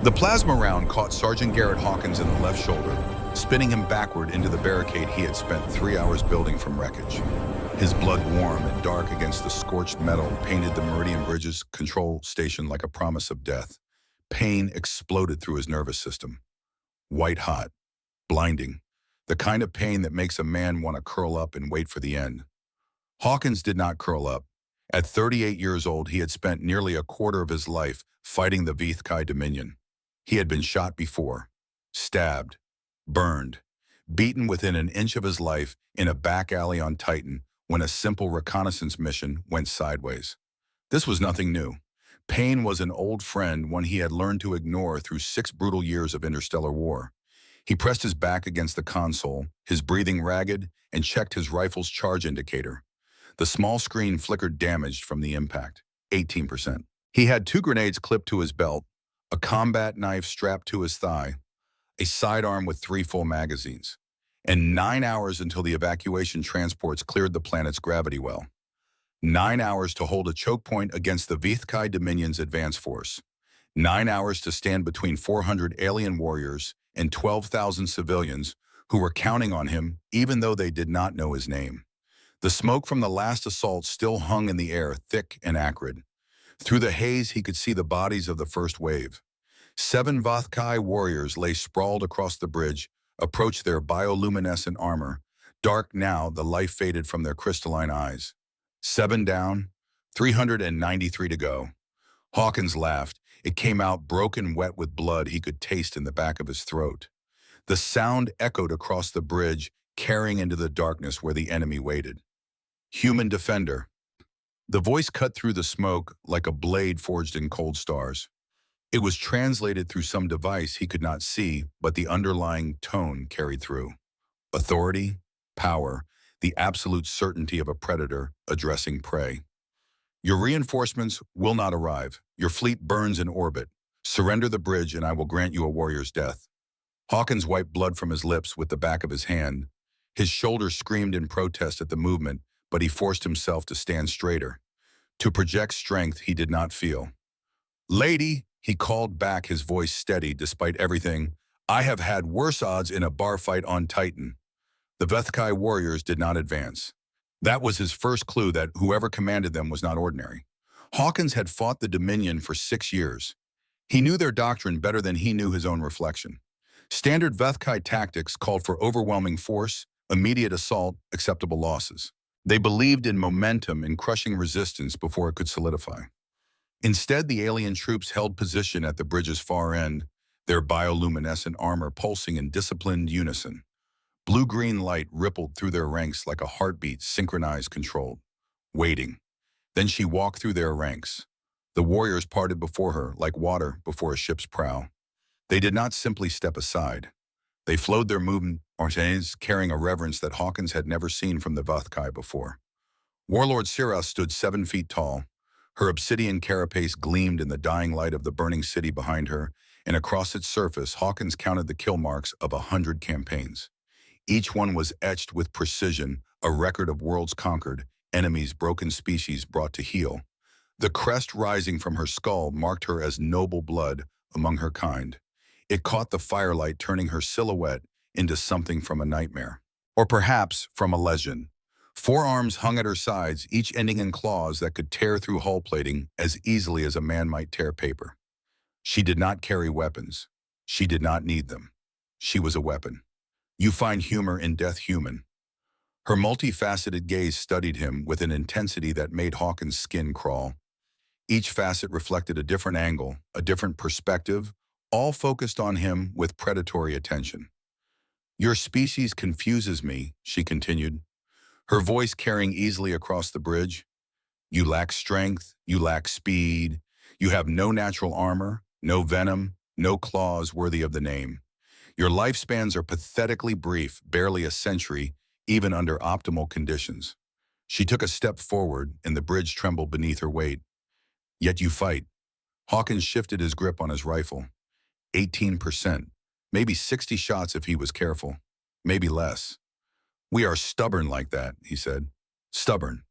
The plasma round caught Sergeant Garrett Hawkins in the left shoulder, spinning him backward into the barricade he had spent 3 hours building from wreckage. His blood warm and dark against the scorched metal painted the Meridian Bridge's control station like a promise of death. Pain exploded through his nervous system. White hot, blinding, the kind of pain that makes a man want to curl up and wait for the end. Hawkins did not curl up. At 38 years old, he had spent nearly a quarter of his life fighting the Vithkai Dominion. He had been shot before, stabbed, burned, beaten within an inch of his life in a back alley on Titan when a simple reconnaissance mission went sideways. This was nothing new. Pain was an old friend, one he had learned to ignore through 6 brutal years of interstellar war. He pressed his back against the console, his breathing ragged, and checked his rifle's charge indicator. The small screen flickered damaged from the impact, 18%. He had 2 grenades clipped to his belt, a combat knife strapped to his thigh, a sidearm with 3 full magazines, and 9 hours until the evacuation transports cleared the planet's gravity well. 9 hours to hold a choke point against the Vithkai Dominion's advance force. 9 hours to stand between 400 alien warriors and 12,000 civilians who were counting on him even though they did not know his name. The smoke from the last assault still hung in the air, thick and acrid. Through the haze, he could see the bodies of the first wave. 7 Vithkai warriors lay sprawled across the bridge, approached their bioluminescent armor. Dark now, the life faded from their crystalline eyes. 7 down, 393 to go. Hawkins laughed. It came out broken, wet with blood he could taste in the back of his throat. The sound echoed across the bridge, carrying into the darkness where the enemy waited. Human defender. The voice cut through the smoke like a blade forged in cold stars. It was translated through some device he could not see, but the underlying tone carried through. Authority, power, the absolute certainty of a predator addressing prey. Your reinforcements will not arrive. Your fleet burns in orbit. Surrender the bridge and I will grant you a warrior's death. Hawkins wiped blood from his lips with the back of his hand. His shoulders screamed in protest at the movement, but he forced himself to stand straighter, to project strength he did not feel. Lady, he called back, his voice steady despite everything, I have had worse odds in a bar fight on Titan. The Vithkai warriors did not advance. That was his first clue that whoever commanded them was not ordinary. Hawkins had fought the Dominion for 6 years. He knew their doctrine better than he knew his own reflection. Standard Vithkai tactics called for overwhelming force, immediate assault, acceptable losses. They believed in momentum and crushing resistance before it could solidify. Instead, the alien troops held position at the bridge's far end, their bioluminescent armor pulsing in disciplined unison. Blue-green light rippled through their ranks like a heartbeat, synchronized, controlled. Waiting. Then she walked through their ranks. The warriors parted before her like water before a ship's prow. They did not simply step aside. They flowed their movement, carrying a reverence that Hawkins had never seen from the Vithkai before. Warlord Sirah stood 7 feet tall. Her obsidian carapace gleamed in the dying light of the burning city behind her, and across its surface, Hawkins counted the kill marks of 100 campaigns. Each one was etched with precision, a record of worlds conquered, enemies, broken species brought to heel. The crest rising from her skull marked her as noble blood among her kind. It caught the firelight, turning her silhouette into something from a nightmare. Or perhaps from a legend. 4 arms hung at her sides, each ending in claws that could tear through hull plating as easily as a man might tear paper. She did not carry weapons. She did not need them. She was a weapon. You find humor in death human. Her multifaceted gaze studied him with an intensity that made Hawkins' skin crawl. Each facet reflected a different angle, a different perspective, all focused on him with predatory attention. Your species confuses me, she continued, her voice carrying easily across the bridge. You lack strength, you lack speed, you have no natural armor, no venom, no claws worthy of the name. Your lifespans are pathetically brief, barely a century, even under optimal conditions. She took a step forward, and the bridge trembled beneath her weight. Yet you fight. Hawkins shifted his grip on his rifle. 18%, maybe 60 shots if he was careful, maybe less. We are stubborn like that, he said. Stubborn.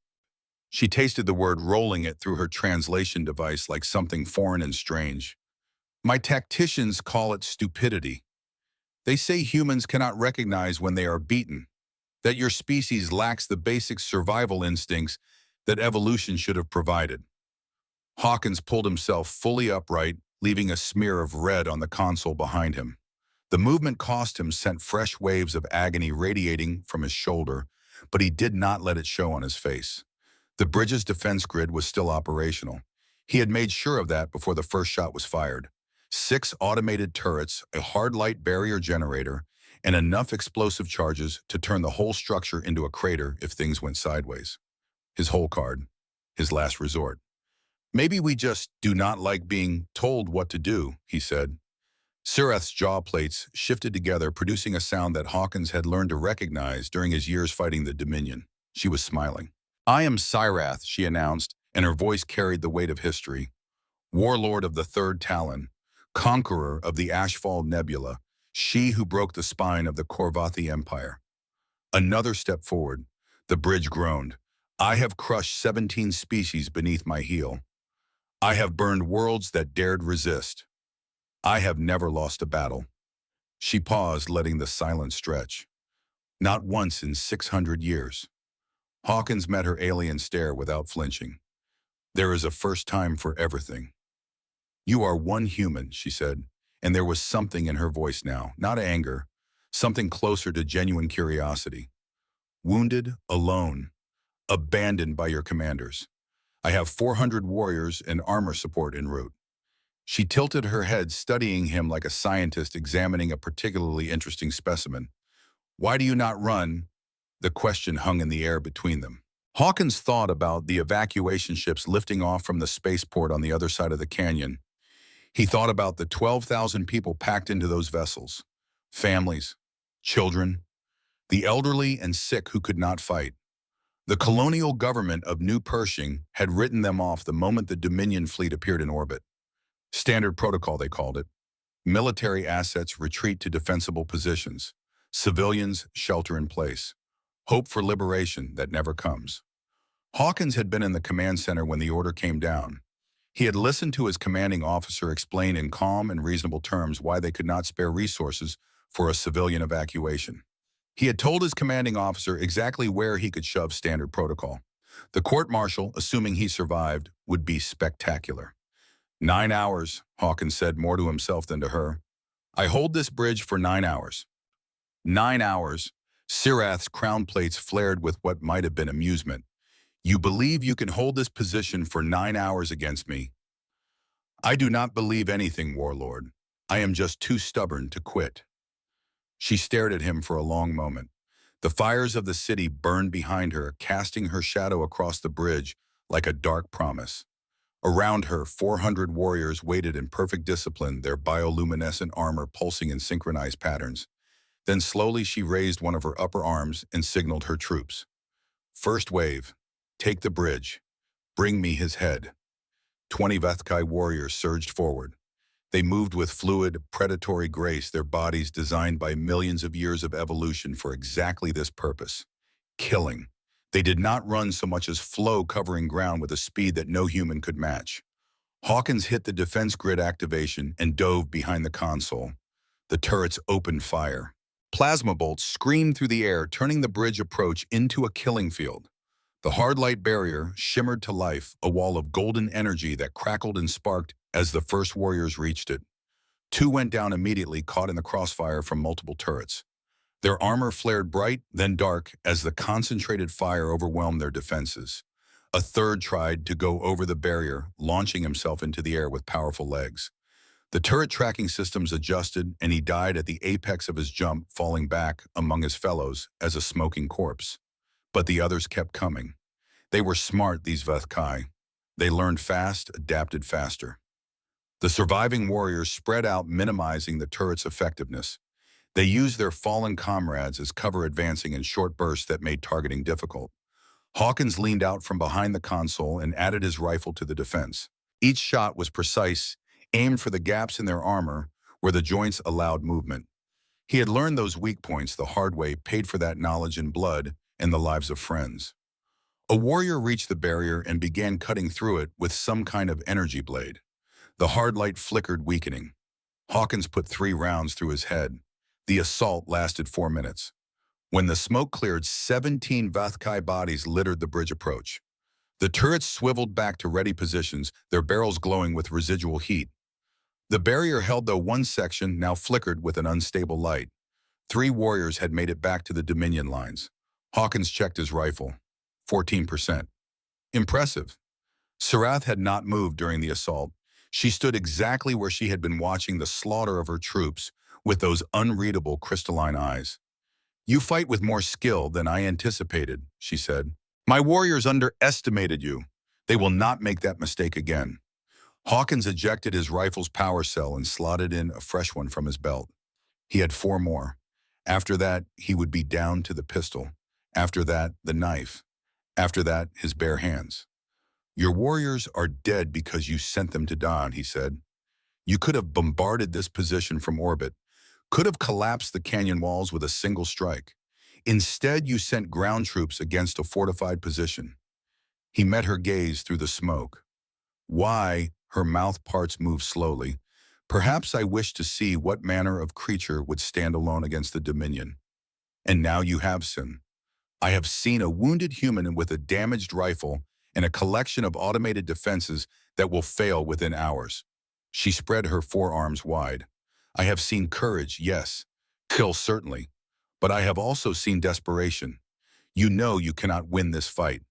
She tasted the word, rolling it through her translation device like something foreign and strange. My tacticians call it stupidity. They say humans cannot recognize when they are beaten, that your species lacks the basic survival instincts that evolution should have provided. Hawkins pulled himself fully upright, leaving a smear of red on the console behind him. The movement cost him sent fresh waves of agony radiating from his shoulder, but he did not let it show on his face. The bridge's defense grid was still operational. He had made sure of that before the first shot was fired. 6 automated turrets, a hard light barrier generator, and enough explosive charges to turn the whole structure into a crater if things went sideways. His whole card, his last resort. Maybe we just do not like being told what to do, he said. Sirath's jaw plates shifted together, producing a sound that Hawkins had learned to recognize during his years fighting the Dominion. She was smiling. I am Sirath, she announced, and her voice carried the weight of history. Warlord of the Third Talon, conqueror of the Ashfall Nebula, she who broke the spine of the Korvathi Empire. Another step forward. The bridge groaned. I have crushed 17 species beneath my heel. I have burned worlds that dared resist. I have never lost a battle. She paused, letting the silence stretch. Not once in 600 years. Hawkins met her alien stare without flinching. There is a first time for everything. You are one human, she said, and there was something in her voice now, not anger, something closer to genuine curiosity. Wounded, alone, abandoned by your commanders. I have 400 warriors and armor support en route. She tilted her head, studying him like a scientist examining a particularly interesting specimen. Why do you not run? The question hung in the air between them. Hawkins thought about the evacuation ships lifting off from the spaceport on the other side of the canyon. He thought about the 12,000 people packed into those vessels. Families, children, the elderly and sick who could not fight. The colonial government of New Pershing had written them off the moment the Dominion fleet appeared in orbit. Standard protocol, they called it. Military assets retreat to defensible positions. Civilians shelter in place. Hope for liberation that never comes. Hawkins had been in the command center when the order came down. He had listened to his commanding officer explain in calm and reasonable terms why they could not spare resources for a civilian evacuation. He had told his commanding officer exactly where he could shove standard protocol. The court-martial, assuming he survived, would be spectacular. 9 hours, Hawkins said more to himself than to her. I hold this bridge for 9 hours. 9 hours. Sirath's crown plates flared with what might have been amusement. You believe you can hold this position for 9 hours against me? I do not believe anything, Warlord. I am just too stubborn to quit. She stared at him for a long moment. The fires of the city burned behind her, casting her shadow across the bridge like a dark promise. Around her, 400 warriors waited in perfect discipline, their bioluminescent armor pulsing in synchronized patterns. Then slowly she raised one of her upper arms and signaled her troops. First wave, take the bridge. Bring me his head. 20 Vethkai warriors surged forward. They moved with fluid, predatory grace, their bodies designed by millions of years of evolution for exactly this purpose: killing. They did not run so much as flow, covering ground with a speed that no human could match. Hawkins hit the defense grid activation and dove behind the console. The turrets opened fire. Plasma bolts screamed through the air, turning the bridge approach into a killing field. The hard light barrier shimmered to life, a wall of golden energy that crackled and sparked as the first warriors reached it. 2 went down immediately, caught in the crossfire from multiple turrets. Their armor flared bright, then dark, as the concentrated fire overwhelmed their defenses. A third tried to go over the barrier, launching himself into the air with powerful legs. The turret tracking systems adjusted, and he died at the apex of his jump, falling back among his fellows as a smoking corpse. But the others kept coming. They were smart, these Vethkai. They learned fast, adapted faster. The surviving warriors spread out, minimizing the turret's effectiveness. They used their fallen comrades as cover, advancing in short bursts that made targeting difficult. Hawkins leaned out from behind the console and added his rifle to the defense. Each shot was precise, aimed for the gaps in their armor where the joints allowed movement. He had learned those weak points the hard way, paid for that knowledge in blood and the lives of friends. A warrior reached the barrier and began cutting through it with some kind of energy blade. The hard light flickered, weakening. Hawkins put 3 rounds through his head. The assault lasted 4 minutes. When the smoke cleared, 17 Vathkai bodies littered the bridge approach. The turrets swiveled back to ready positions, their barrels glowing with residual heat. The barrier held, though one section now flickered with an unstable light. 3 warriors had made it back to the Dominion lines. Hawkins checked his rifle. 14%. Impressive. Sarath had not moved during the assault. She stood exactly where she had been watching the slaughter of her troops with those unreadable crystalline eyes. "You fight with more skill than I anticipated," she said. "My warriors underestimated you. They will not make that mistake again." Hawkins ejected his rifle's power cell and slotted in a fresh one from his belt. He had 4 more. After that, he would be down to the pistol. After that, the knife. After that, his bare hands. "Your warriors are dead because you sent them to die," he said. "You could have bombarded this position from orbit, could have collapsed the canyon walls with a single strike. Instead, you sent ground troops against a fortified position." He met her gaze through the smoke. "Why?" Her mouth parts moved slowly. "Perhaps I wished to see what manner of creature would stand alone against the Dominion. And now you have seen. I have seen a wounded human with a damaged rifle and a collection of automated defenses that will fail within hours." She spread her forearms wide. "I have seen courage, yes. Kill, certainly. But I have also seen desperation. You know you cannot win this fight."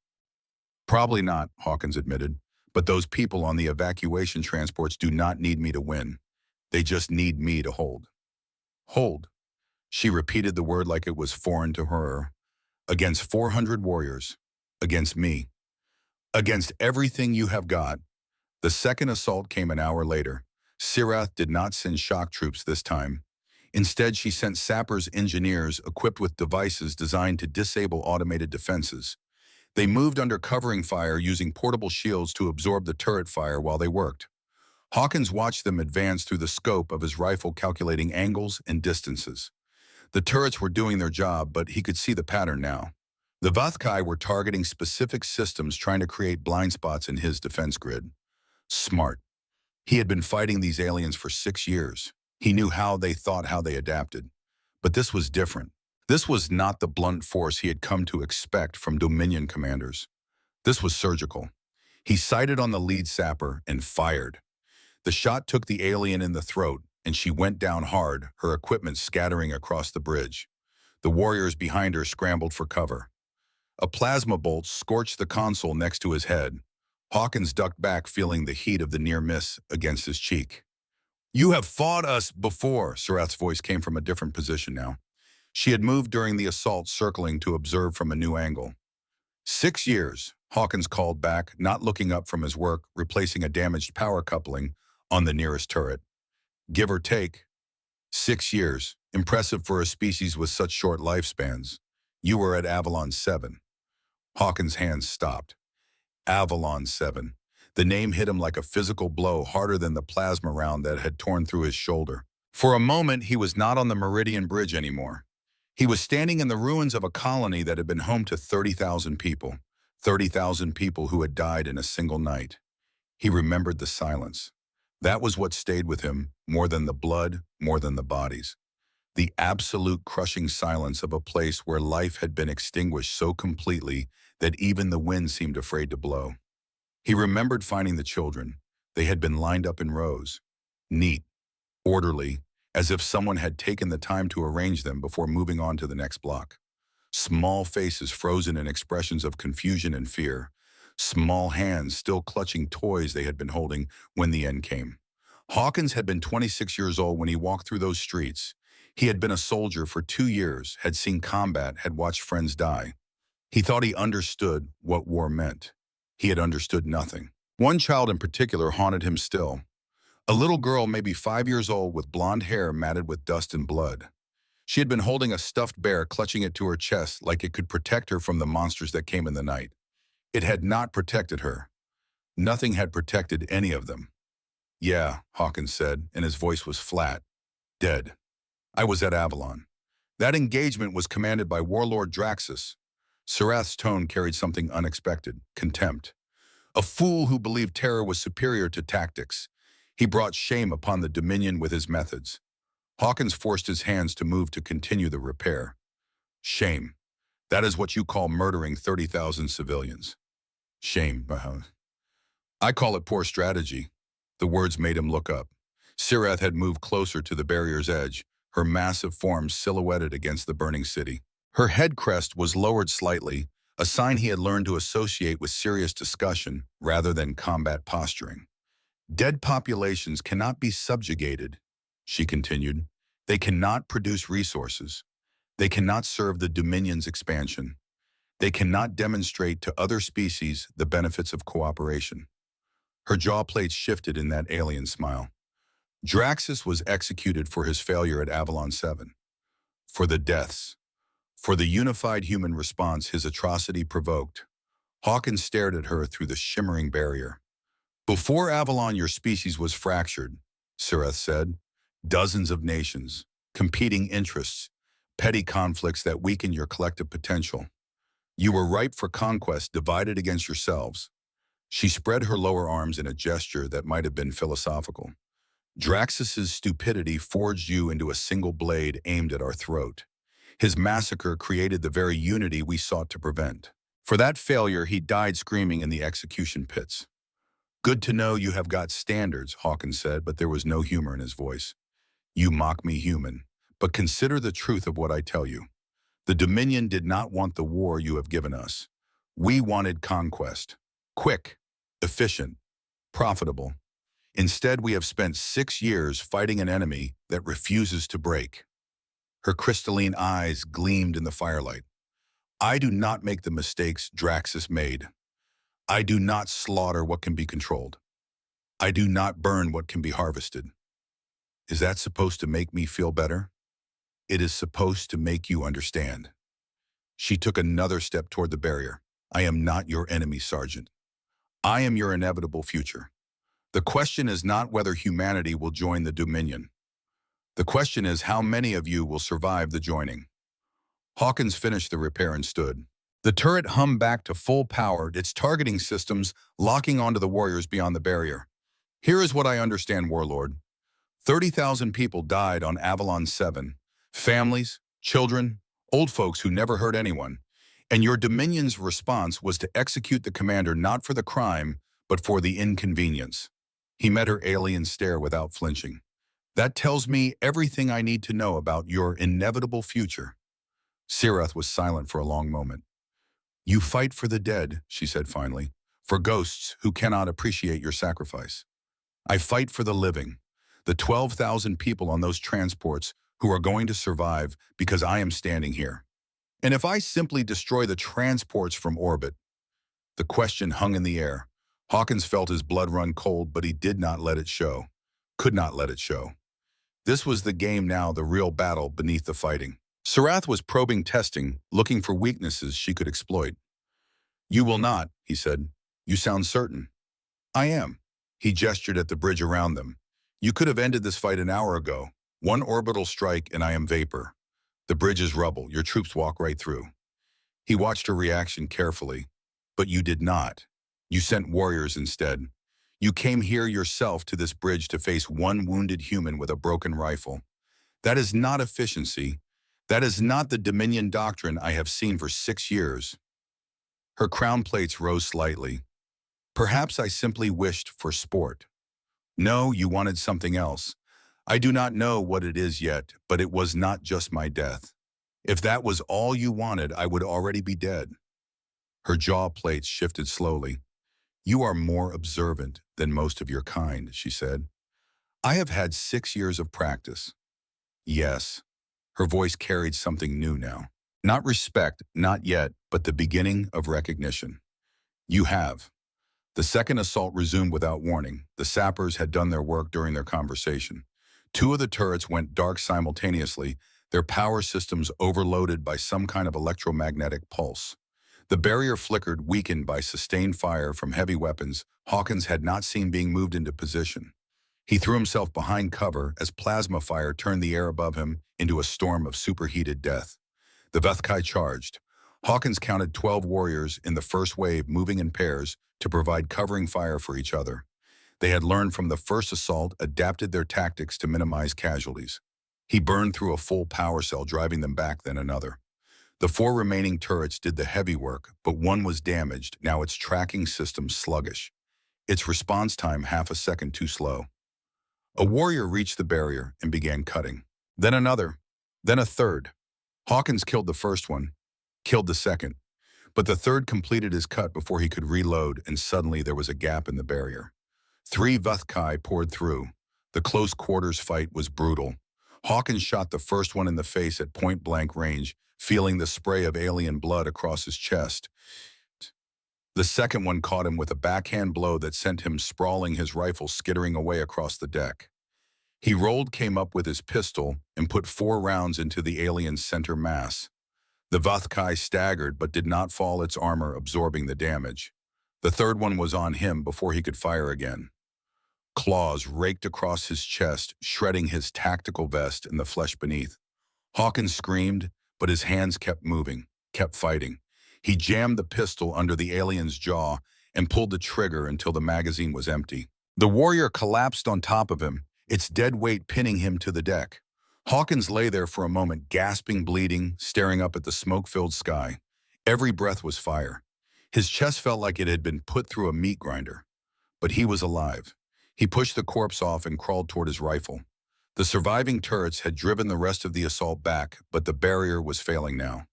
"Probably not," Hawkins admitted. "But those people on the evacuation transports do not need me to win. They just need me to hold." "Hold." She repeated the word like it was foreign to her. "Against 400 warriors. Against me. Against everything you have got." The second assault came an hour later. Sirath did not send shock troops this time. Instead, she sent sappers engineers equipped with devices designed to disable automated defenses. They moved under covering fire using portable shields to absorb the turret fire while they worked. Hawkins watched them advance through the scope of his rifle, calculating angles and distances. The turrets were doing their job, but he could see the pattern now. The Vathkai were targeting specific systems, trying to create blind spots in his defense grid. Smart. He had been fighting these aliens for 6 years. He knew how they thought, how they adapted. But this was different. This was not the blunt force he had come to expect from Dominion commanders. This was surgical. He sighted on the lead sapper and fired. The shot took the alien in the throat, and she went down hard, her equipment scattering across the bridge. The warriors behind her scrambled for cover. A plasma bolt scorched the console next to his head. Hawkins ducked back, feeling the heat of the near miss against his cheek. "You have fought us before," Sarath's voice came from a different position now. She had moved during the assault, circling to observe from a new angle. 6 years, Hawkins called back, not looking up from his work, replacing a damaged power coupling on the nearest turret. "Give or take." 6 years, impressive for a species with such short lifespans. "You were at Avalon 7. Hawkins' hands stopped. Avalon 7. The name hit him like a physical blow, harder than the plasma round that had torn through his shoulder. For a moment, he was not on the Meridian Bridge anymore. He was standing in the ruins of a colony that had been home to 30,000 people. 30,000 people who had died in a single night. He remembered the silence. That was what stayed with him, more than the blood, more than the bodies. The absolute crushing silence of a place where life had been extinguished so completely that even the wind seemed afraid to blow. He remembered finding the children. They had been lined up in rows. Neat, orderly, as if someone had taken the time to arrange them before moving on to the next block. Small faces frozen in expressions of confusion and fear. Small hands still clutching toys they had been holding when the end came. Hawkins had been 26 years old when he walked through those streets. He had been a soldier for 2 years, had seen combat, had watched friends die. He thought he understood what war meant. He had understood nothing. One child in particular haunted him still. A little girl, maybe 5 years old, with blonde hair matted with dust and blood. She had been holding a stuffed bear, clutching it to her chest like it could protect her from the monsters that came in the night. It had not protected her. Nothing had protected any of them. "Yeah," Hawkins said, and his voice was flat. "Dead. I was at Avalon. That engagement was commanded by Warlord Draxus." Sarath's tone carried something unexpected: contempt. "A fool who believed terror was superior to tactics. He brought shame upon the Dominion with his methods. Hawkins forced his hands to move to continue the repair. Shame. That is what you call murdering 30,000 civilians. Shame. I call it poor strategy. The words made him look up. Sirath had moved closer to the barrier's edge, her massive form silhouetted against the burning city. Her head crest was lowered slightly, a sign he had learned to associate with serious discussion rather than combat posturing. Dead populations cannot be subjugated, she continued. They cannot produce resources. They cannot serve the Dominion's expansion. They cannot demonstrate to other species the benefits of cooperation. Her jaw plates shifted in that alien smile. Draxus was executed for his failure at Avalon 7. For the deaths. For the unified human response his atrocity provoked. Hawkins stared at her through the shimmering barrier. Before Avalon, your species was fractured, Sirath said. Dozens of nations, competing interests, petty conflicts that weaken your collective potential. You were ripe for conquest, divided against yourselves. She spread her lower arms in a gesture that might have been philosophical. Draxus's stupidity forged you into a single blade aimed at our throat. His massacre created the very unity we sought to prevent. For that failure, he died screaming in the execution pits. Good to know you have got standards, Hawkins said, but there was no humor in his voice. You mock me human, but consider the truth of what I tell you. The Dominion did not want the war you have given us. We wanted conquest. Quick, efficient, profitable. Instead, we have spent 6 years fighting an enemy that refuses to break. Her crystalline eyes gleamed in the firelight. I do not make the mistakes Draxus made. I do not slaughter what can be controlled. I do not burn what can be harvested. Is that supposed to make me feel better? It is supposed to make you understand. She took another step toward the barrier. I am not your enemy, Sergeant. I am your inevitable future. The question is not whether humanity will join the Dominion. The question is how many of you will survive the joining. Hawkins finished the repair and stood. The turret hummed back to full power, its targeting systems locking onto the warriors beyond the barrier. Here is what I understand, Warlord. 30,000 people died on Avalon 7. Families, children, old folks who never hurt anyone. And your Dominion's response was to execute the commander not for the crime, but for the inconvenience. He met her alien stare without flinching. That tells me everything I need to know about your inevitable future. Sirath was silent for a long moment. You fight for the dead, she said finally, for ghosts who cannot appreciate your sacrifice. I fight for the living, the 12,000 people on those transports who are going to survive because I am standing here. And if I simply destroy the transports from orbit, the question hung in the air. Hawkins felt his blood run cold, but he did not let it show. Could not let it show. This was the game now, the real battle beneath the fighting. Sirath was probing testing, looking for weaknesses she could exploit. You will not, he said. You sound certain. I am. He gestured at the bridge around them. You could have ended this fight an hour ago. One orbital strike and I am vapor. The bridge is rubble. Your troops walk right through. He watched her reaction carefully. But you did not. You sent warriors instead. You came here yourself to this bridge to face one wounded human with a broken rifle. That is not efficiency. That is not the Dominion doctrine I have seen for 6 years. Her crown plates rose slightly. Perhaps I simply wished for sport. No, you wanted something else. I do not know what it is yet, but it was not just my death. If that was all you wanted, I would already be dead. Her jaw plates shifted slowly. You are more observant than most of your kind, she said. I have had 6 years of practice. Yes. Her voice carried something new now. Not respect, not yet, but the beginning of recognition. You have. The second assault resumed without warning. The sappers had done their work during their conversation. 2 of the turrets went dark simultaneously, their power systems overloaded by some kind of electromagnetic pulse. The barrier flickered, weakened by sustained fire from heavy weapons Hawkins had not seen being moved into position. He threw himself behind cover as plasma fire turned the air above him into a storm of superheated death. The Vethkai charged. Hawkins counted 12 warriors in the first wave moving in pairs to provide covering fire for each other. They had learned from the first assault, adapted their tactics to minimize casualties. He burned through a full power cell, driving them back, then another. The four remaining turrets did the heavy work, but one was damaged, now its tracking system sluggish. Its response time half a second too slow. A warrior reached the barrier and began cutting. Then another. Then a third. Hawkins killed the first one, killed the second. But the third completed his cut before he could reload, and suddenly there was a gap in the barrier. 3 Vuthkai poured through. The close quarters fight was brutal. Hawkins shot the first one in the face at point-blank range, feeling the spray of alien blood across his chest. The second one caught him with a backhand blow that sent him sprawling, his rifle skittering away across the deck. He rolled, came up with his pistol, and put 4 rounds into the alien's center mass. The Vuthkai staggered but did not fall, its armor absorbing the damage. The third one was on him before he could fire again. Claws raked across his chest, shredding his tactical vest and the flesh beneath. Hawkins screamed, but his hands kept moving, kept fighting. He jammed the pistol under the alien's jaw and pulled the trigger until the magazine was empty. The warrior collapsed on top of him, its dead weight pinning him to the deck. Hawkins lay there for a moment, gasping, bleeding, staring up at the smoke-filled sky. Every breath was fire. His chest felt like it had been put through a meat grinder. But he was alive. He pushed the corpse off and crawled toward his rifle. The surviving turrets had driven the rest of the assault back, but the barrier was failing now.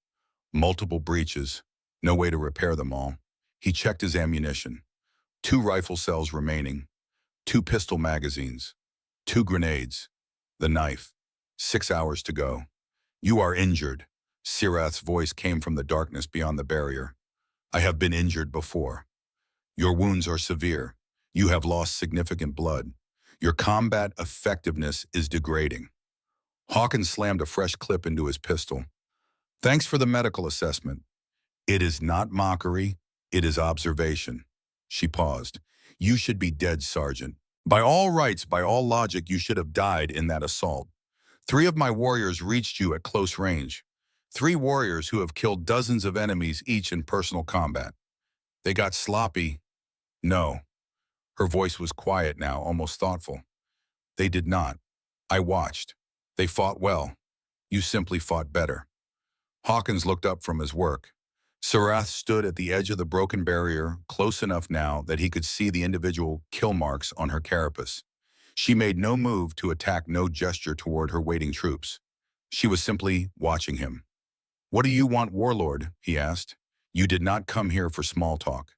Multiple breaches, no way to repair them all. He checked his ammunition. 2 rifle cells remaining, 2 pistol magazines, 2 grenades, the knife. 6 hours to go. "You are injured." Sirath's voice came from the darkness beyond the barrier. "I have been injured before. Your wounds are severe. You have lost significant blood. Your combat effectiveness is degrading." Hawkins slammed a fresh clip into his pistol. "Thanks for the medical assessment. It is not mockery, it is observation." She paused. "You should be dead, Sergeant. By all rights, by all logic, you should have died in that assault. 3 of my warriors reached you at close range. 3 warriors who have killed dozens of enemies each in personal combat. They got sloppy." "No." Her voice was quiet now, almost thoughtful. "They did not. I watched. They fought well. You simply fought better." Hawkins looked up from his work. Sirath stood at the edge of the broken barrier, close enough now that he could see the individual kill marks on her carapace. She made no move to attack, no gesture toward her waiting troops. She was simply watching him. "What do you want, Warlord?" he asked. "You did not come here for small talk.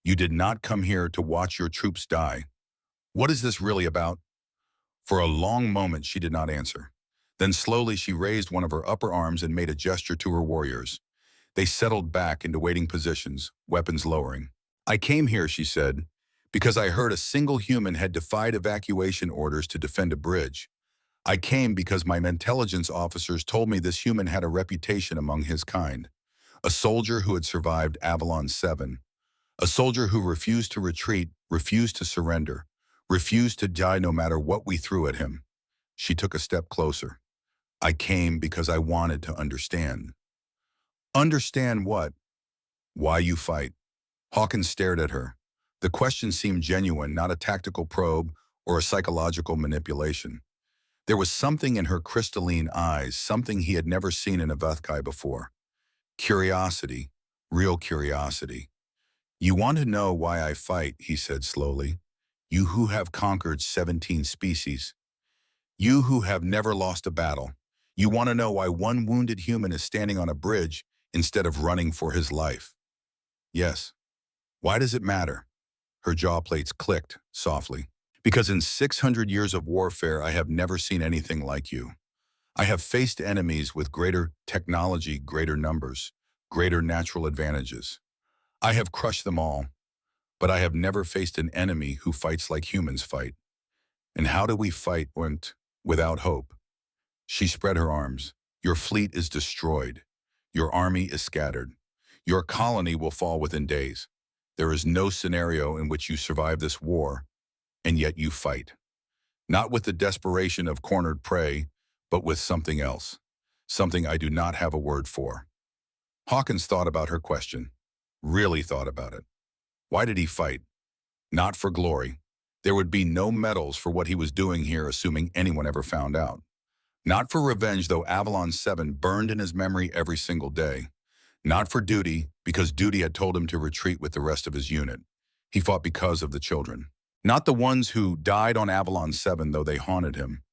You did not come here to watch your troops die. What is this really about?" For a long moment she did not answer. Then slowly she raised one of her upper arms and made a gesture to her warriors. They settled back into waiting positions, weapons lowering. "I came here," she said, "because I heard a single human had defied evacuation orders to defend a bridge. I came because my intelligence officers told me this human had a reputation among his kind. A soldier who had survived Avalon 7. A soldier who refused to retreat, refused to surrender, refused to die no matter what we threw at him." She took a step closer. "I came because I wanted to understand." "Understand what?" "Why you fight." Hawkins stared at her. The question seemed genuine, not a tactical probe or a psychological manipulation. There was something in her crystalline eyes, something he had never seen in a Vuthkai before. Curiosity, real curiosity. "You want to know why I fight," he said slowly. "You who have conquered 17 species. You who have never lost a battle. You want to know why one wounded human is standing on a bridge instead of running for his life." "Yes." "Why does it matter?" Her jaw plates clicked softly. "Because in 600 years of warfare, I have never seen anything like you. I have faced enemies with greater technology, greater numbers, greater natural advantages. I have crushed them all, but I have never faced an enemy who fights like humans fight. And how do we fight without hope?" She spread her arms. "Your fleet is destroyed. Your army is scattered. Your colony will fall within days. There is no scenario in which you survive this war, and yet you fight. Not with the desperation of cornered prey, but with something else. Something I do not have a word for." Hawkins thought about her question. Really thought about it. Why did he fight? Not for glory. There would be no medals for what he was doing here, assuming anyone ever found out. Not for revenge, though Avalon 7 burned in his memory every single day. Not for duty, because duty had told him to retreat with the rest of his unit. He fought because of the children. Not the ones who died on Avalon 7, though they haunted him.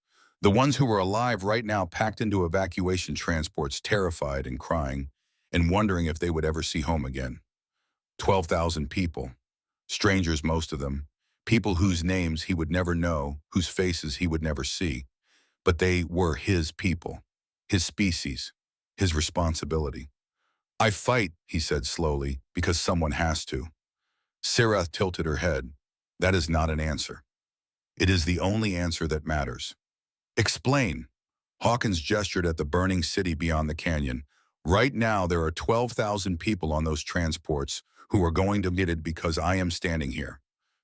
The ones who were alive right now, packed into evacuation transports, terrified and crying, and wondering if they would ever see home again. 12,000 people. Strangers, most of them. People whose names he would never know, whose faces he would never see. But they were his people, his species, his responsibility. "I fight," he said slowly, "because someone has to." Sirath tilted her head. "That is not an answer. It is the only answer that matters." "Explain." Hawkins gestured at the burning city beyond the canyon. "Right now, there are 12,000 people on those transports who are going to get it because I am standing here.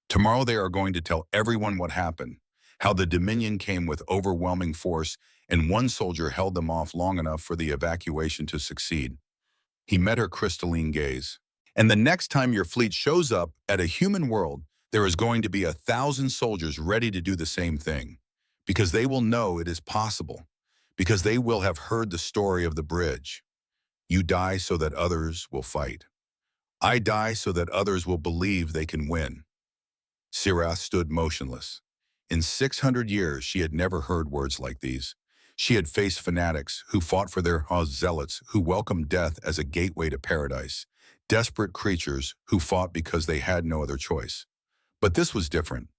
Tomorrow they are going to tell everyone what happened, how the Dominion came with overwhelming force and one soldier held them off long enough for the evacuation to succeed." He met her crystalline gaze. "And the next time your fleet shows up at a human world, there is going to be 1,000 soldiers ready to do the same thing. Because they will know it is possible. Because they will have heard the story of the bridge. You die so that others will fight. I die so that others will believe they can win." Sirath stood motionless. In 600 years, she had never heard words like these. She had faced fanatics who fought for their zealots, who welcomed death as a gateway to paradise, desperate creatures who fought because they had no other choice. But this was different.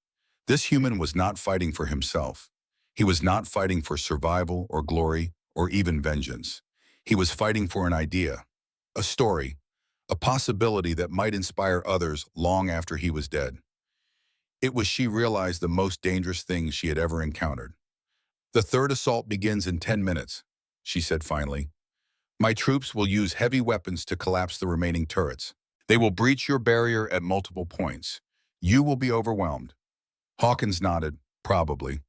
This human was not fighting for himself. He was not fighting for survival or glory or even vengeance. He was fighting for an idea, a story, a possibility that might inspire others long after he was dead. It was, she realized, the most dangerous thing she had ever encountered. "The third assault begins in 10 minutes, she said finally. "My troops will use heavy weapons to collapse the remaining turrets. They will breach your barrier at multiple points. You will be overwhelmed." Hawkins nodded. "Probably."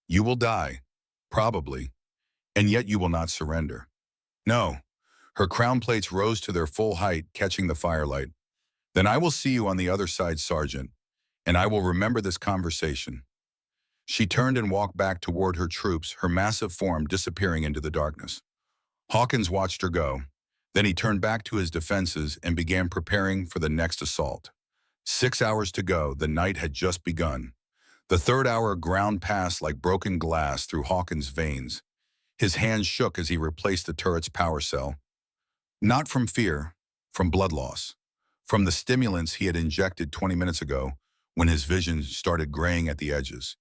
"You will die. Probably. And yet you will not surrender." "No." Her crown plates rose to their full height, catching the firelight. "Then I will see you on the other side, Sergeant, and I will remember this conversation." She turned and walked back toward her troops, her massive form disappearing into the darkness. Hawkins watched her go. Then he turned back to his defenses and began preparing for the next assault. 6 hours to go, the night had just begun. The third hour ground past like broken glass through Hawkins' veins. His hands shook as he replaced the turret's power cell. Not from fear, from blood loss. From the stimulants he had injected 20 minutes ago when his vision started graying at the edges.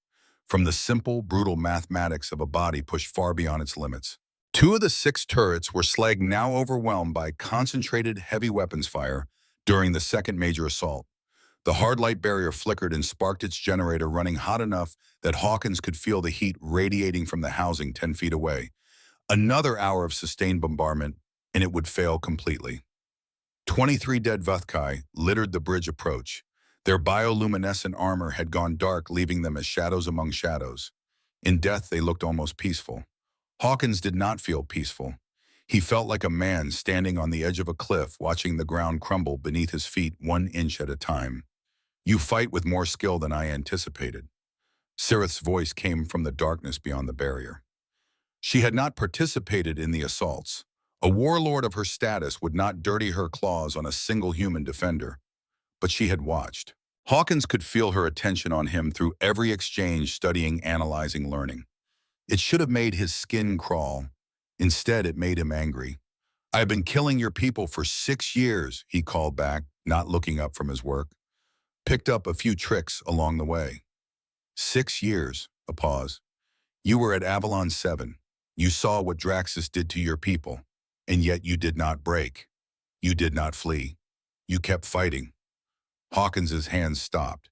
From the simple, brutal mathematics of a body pushed far beyond its limits. 2 of the 6 turrets were Slag, now overwhelmed by concentrated heavy weapons fire during the second major assault. The hard light barrier flickered and sparked its generator, running hot enough that Hawkins could feel the heat radiating from the housing 10 feet away. Another hour of sustained bombardment, and it would fail completely. 23 dead Vuthkai littered the bridge approach. Their bioluminescent armor had gone dark, leaving them as shadows among shadows. In death, they looked almost peaceful. Hawkins did not feel peaceful. He felt like a man standing on the edge of a cliff, watching the ground crumble beneath his feet 1 inch at a time. "You fight with more skill than I anticipated." Sirath's voice came from the darkness beyond the barrier. She had not participated in the assaults. A warlord of her status would not dirty her claws on a single human defender. But she had watched. Hawkins could feel her attention on him through every exchange, studying, analyzing, learning. It should have made his skin crawl. Instead, it made him angry. "I have been killing your people for 6 years, he called back, not looking up from his work. "Picked up a few tricks along the way." 6 years, a pause. "You were at Avalon 7. You saw what Draxus did to your people. And yet you did not break. You did not flee. You kept fighting." Hawkins's hands stopped.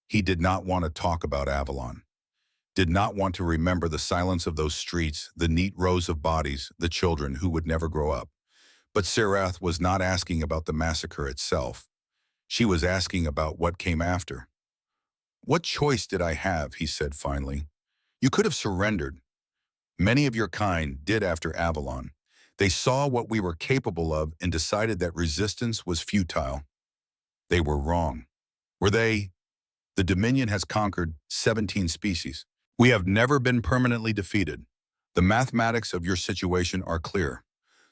He did not want to talk about Avalon. Did not want to remember the silence of those streets, the neat rows of bodies, the children who would never grow up. But Sirath was not asking about the massacre itself. She was asking about what came after. "What choice did I have?" he said finally. "You could have surrendered. Many of your kind did after Avalon. They saw what we were capable of and decided that resistance was futile. They were wrong." "Were they?" The Dominion has conquered 17 species. We have never been permanently defeated. The mathematics of your situation are clear.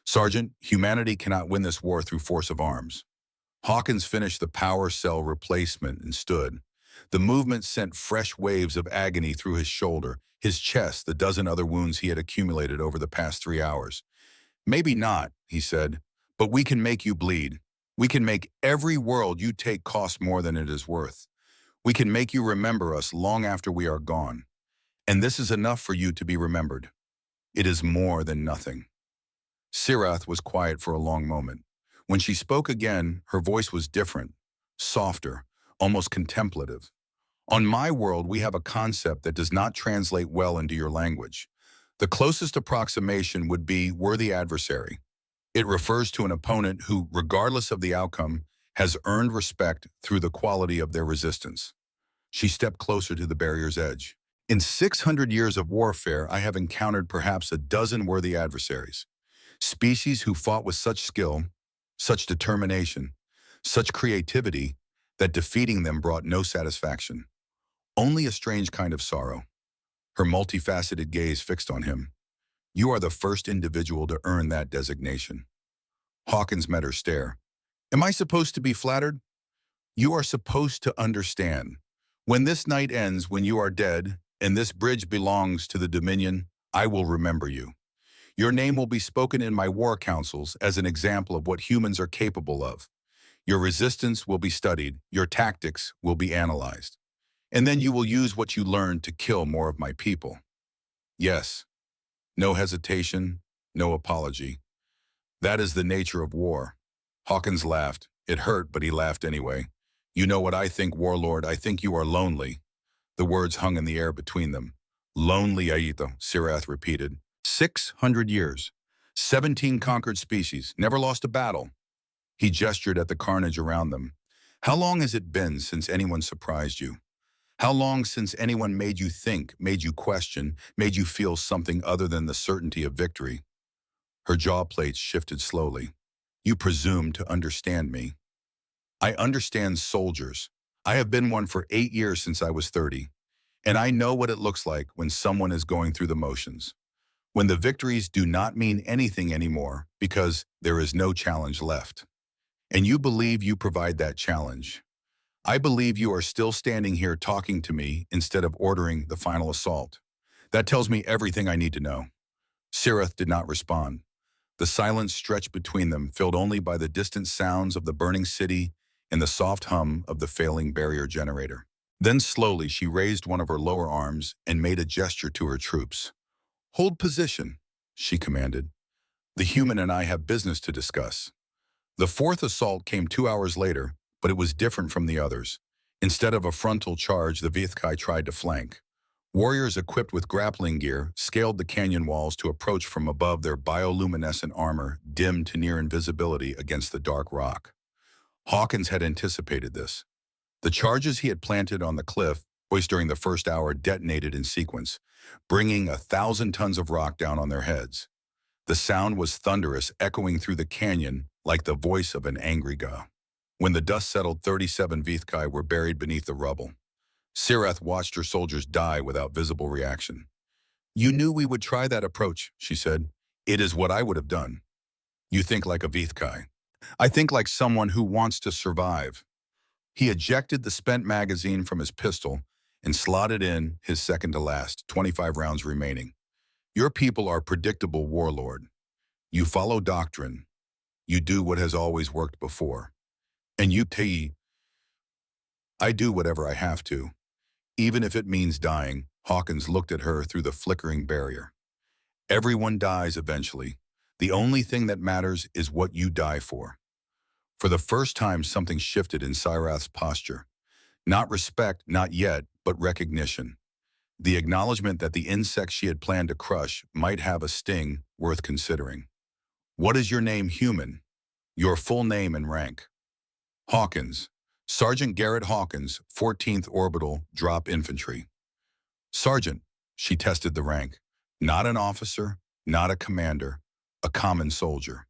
Sergeant, humanity cannot win this war through force of arms. Hawkins finished the power cell replacement and stood. The movement sent fresh waves of agony through his shoulder, his chest, the dozen other wounds he had accumulated over the past 3 hours. Maybe not, he said, but we can make you bleed. We can make every world you take cost more than it is worth. We can make you remember us long after we are gone. And this is enough for you to be remembered. It is more than nothing. Sirath was quiet for a long moment. When she spoke again, her voice was different, softer, almost contemplative. On my world, we have a concept that does not translate well into your language. The closest approximation would be worthy adversary. It refers to an opponent who, regardless of the outcome, has earned respect through the quality of their resistance. She stepped closer to the barrier's edge. In 600 years of warfare, I have encountered perhaps a dozen worthy adversaries. Species who fought with such skill, such determination, such creativity, that defeating them brought no satisfaction. Only a strange kind of sorrow. Her multifaceted gaze fixed on him. You are the first individual to earn that designation. Hawkins met her stare. Am I supposed to be flattered? You are supposed to understand. When this night ends, when you are dead, and this bridge belongs to the Dominion, I will remember you. Your name will be spoken in my war councils as an example of what humans are capable of. Your resistance will be studied, your tactics will be analyzed. And then you will use what you learned to kill more of my people. Yes. No hesitation, no apology. That is the nature of war. Hawkins laughed. It hurt, but he laughed anyway. You know what I think, Warlord? I think you are lonely. The words hung in the air between them. Lonely, Aito, Sirath repeated. 600 years. 17 conquered species, never lost a battle. He gestured at the carnage around them. How long has it been since anyone surprised you? How long since anyone made you think, made you question, made you feel something other than the certainty of victory? Her jaw plates shifted slowly. You presume to understand me. I understand soldiers. I have been one for 8 years since I was 30, and I know what it looks like when someone is going through the motions. When the victories do not mean anything anymore because there is no challenge left. And you believe you provide that challenge. I believe you are still standing here talking to me instead of ordering the final assault. That tells me everything I need to know. Sirath did not respond. The silence stretched between them, filled only by the distant sounds of the burning city and the soft hum of the failing barrier generator. Then slowly she raised one of her lower arms and made a gesture to her troops. Hold position, she commanded. The human and I have business to discuss. The fourth assault came 2 hours later, but it was different from the others. Instead of a frontal charge, the Vithkai tried to flank. Warriors equipped with grappling gear scaled the canyon walls to approach from above, their bioluminescent armor dimmed to near invisibility against the dark rock. Hawkins had anticipated this. The charges he had planted on the cliff, poised during the first hour, detonated in sequence, bringing 1,000 tons of rock down on their heads. The sound was thunderous, echoing through the canyon like the voice of an angry god. When the dust settled, 37 Vithkai were buried beneath the rubble. Sirath watched her soldiers die without visible reaction. You knew we would try that approach, she said. It is what I would have done. You think like a Vithkai. I think like someone who wants to survive. He ejected the spent magazine from his pistol and slotted in his second to last, 25 rounds remaining. Your people are predictable, Warlord. You follow doctrine. You do what has always worked before. And you pay. I do whatever I have to. Even if it means dying, Hawkins looked at her through the flickering barrier. Everyone dies eventually. The only thing that matters is what you die for. For the first time, something shifted in Sirath's posture. Not respect, not yet, but recognition. The acknowledgement that the insect she had planned to crush might have a sting worth considering. What is your name, human? Your full name and rank. Hawkins. Sergeant Garrett Hawkins, 14th Orbital Drop Infantry. Sergeant, she tested the rank. Not an officer, not a commander, a common soldier.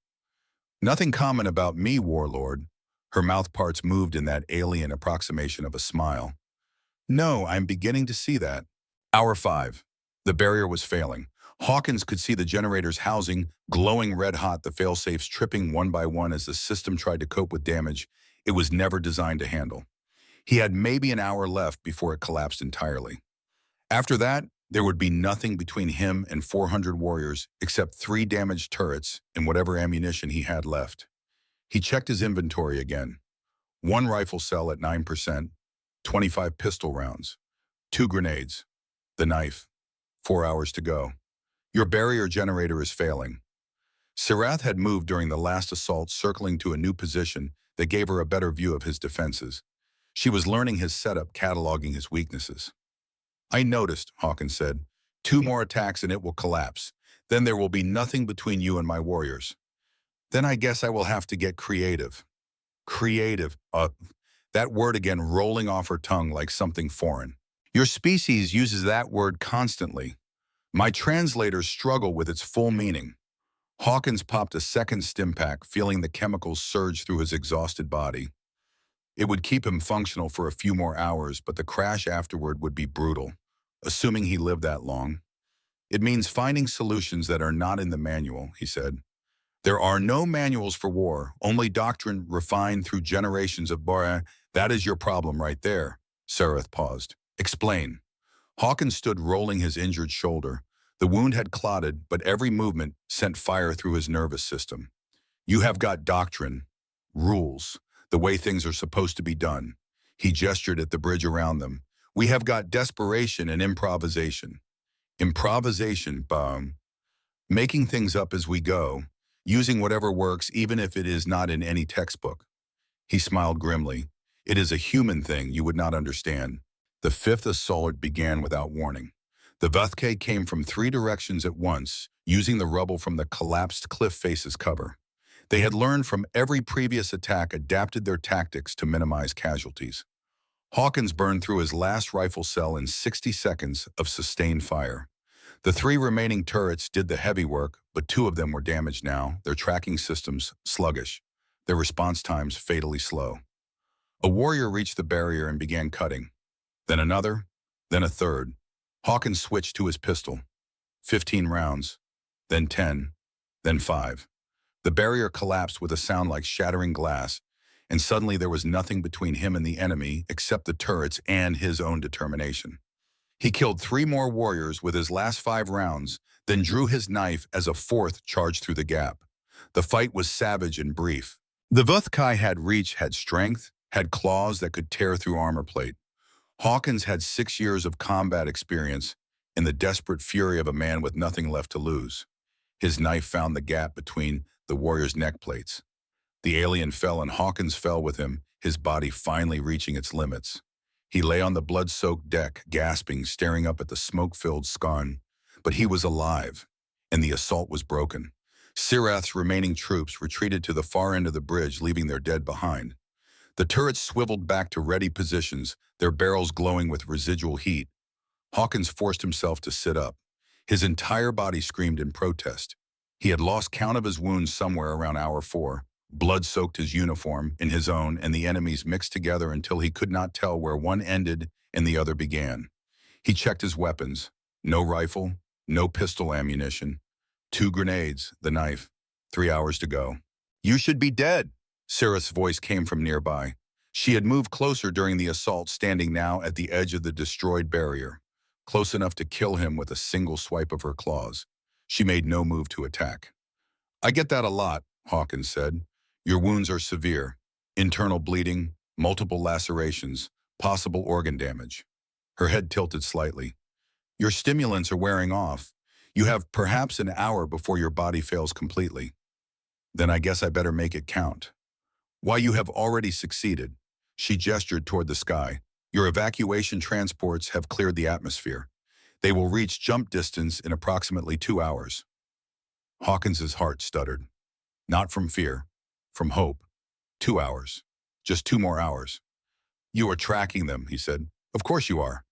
Nothing common about me, Warlord. Her mouth parts moved in that alien approximation of a smile. No, I'm beginning to see that. Hour 5. The barrier was failing. Hawkins could see the generator's housing glowing red hot, the failsafes tripping one by one as the system tried to cope with damage it was never designed to handle. He had maybe an hour left before it collapsed entirely. After that, there would be nothing between him and 400 warriors except 3 damaged turrets and whatever ammunition he had left. He checked his inventory again. 1 rifle cell at 9%, 25 pistol rounds, 2 grenades, the knife, 4 hours to go. Your barrier generator is failing. Sirath had moved during the last assault, circling to a new position that gave her a better view of his defenses. She was learning his setup, cataloging his weaknesses. I noticed, Hawkins said. 2 more attacks and it will collapse. Then there will be nothing between you and my warriors. Then I guess I will have to get creative. Creative. That word again rolling off her tongue like something foreign. Your species uses that word constantly. My translators struggle with its full meaning. Hawkins popped a second stim pack, feeling the chemicals surge through his exhausted body. It would keep him functional for a few more hours, but the crash afterward would be brutal, assuming he lived that long. It means finding solutions that are not in the manual, he said. There are no manuals for war, only doctrine refined through generations of bara. That is your problem right there. Sarath paused. Explain. Hawkins stood rolling his injured shoulder. The wound had clotted, but every movement sent fire through his nervous system. You have got doctrine, rules, the way things are supposed to be done. He gestured at the bridge around them. We have got desperation and improvisation. Improvisation, making things up as we go, using whatever works even if it is not in any textbook. He smiled grimly. It is a human thing you would not understand. The 5th assault began without warning. The Vuthke came from 3 directions at once, using the rubble from the collapsed cliff face as cover. They had learned from every previous attack, adapted their tactics to minimize casualties. Hawkins burned through his last rifle cell in 60 seconds of sustained fire. The 3 remaining turrets did the heavy work, but 2 of them were damaged now, their tracking systems sluggish, their response times fatally slow. A warrior reached the barrier and began cutting. Then another, then a third. Hawkins switched to his pistol. 15 rounds, then 10, then 5. The barrier collapsed with a sound like shattering glass, and suddenly there was nothing between him and the enemy except the turrets and his own determination. He killed 3 more warriors with his last 5 rounds, then drew his knife as a 4th charged through the gap. The fight was savage and brief. The Vuthkai had reach, had strength, had claws that could tear through armor plate. Hawkins had 6 years of combat experience in the desperate fury of a man with nothing left to lose. His knife found the gap between the warrior's neck plates. The alien fell and Hawkins fell with him, his body finally reaching its limits. He lay on the blood-soaked deck, gasping, staring up at the smoke-filled scarn. But he was alive, and the assault was broken. Sirath's remaining troops retreated to the far end of the bridge, leaving their dead behind. The turrets swiveled back to ready positions, their barrels glowing with residual heat. Hawkins forced himself to sit up. His entire body screamed in protest. He had lost count of his wounds somewhere around hour 4. Blood soaked his uniform, in his own, and the enemy's mixed together until he could not tell where one ended and the other began. He checked his weapons. No rifle, no pistol ammunition. 2 grenades, the knife. 3 hours to go. You should be dead. Sarah's voice came from nearby. She had moved closer during the assault, standing now at the edge of the destroyed barrier, close enough to kill him with a single swipe of her claws. She made no move to attack. I get that a lot, Hawkins said. Your wounds are severe. Internal bleeding, multiple lacerations, possible organ damage. Her head tilted slightly. Your stimulants are wearing off. You have perhaps an hour before your body fails completely. Then I guess I better make it count. Why, you have already succeeded. She gestured toward the sky. Your evacuation transports have cleared the atmosphere. They will reach jump distance in approximately 2 hours. Hawkins's heart stuttered. Not from fear, from hope. 2 hours. Just 2 more hours. You are tracking them, he said. Of course you are.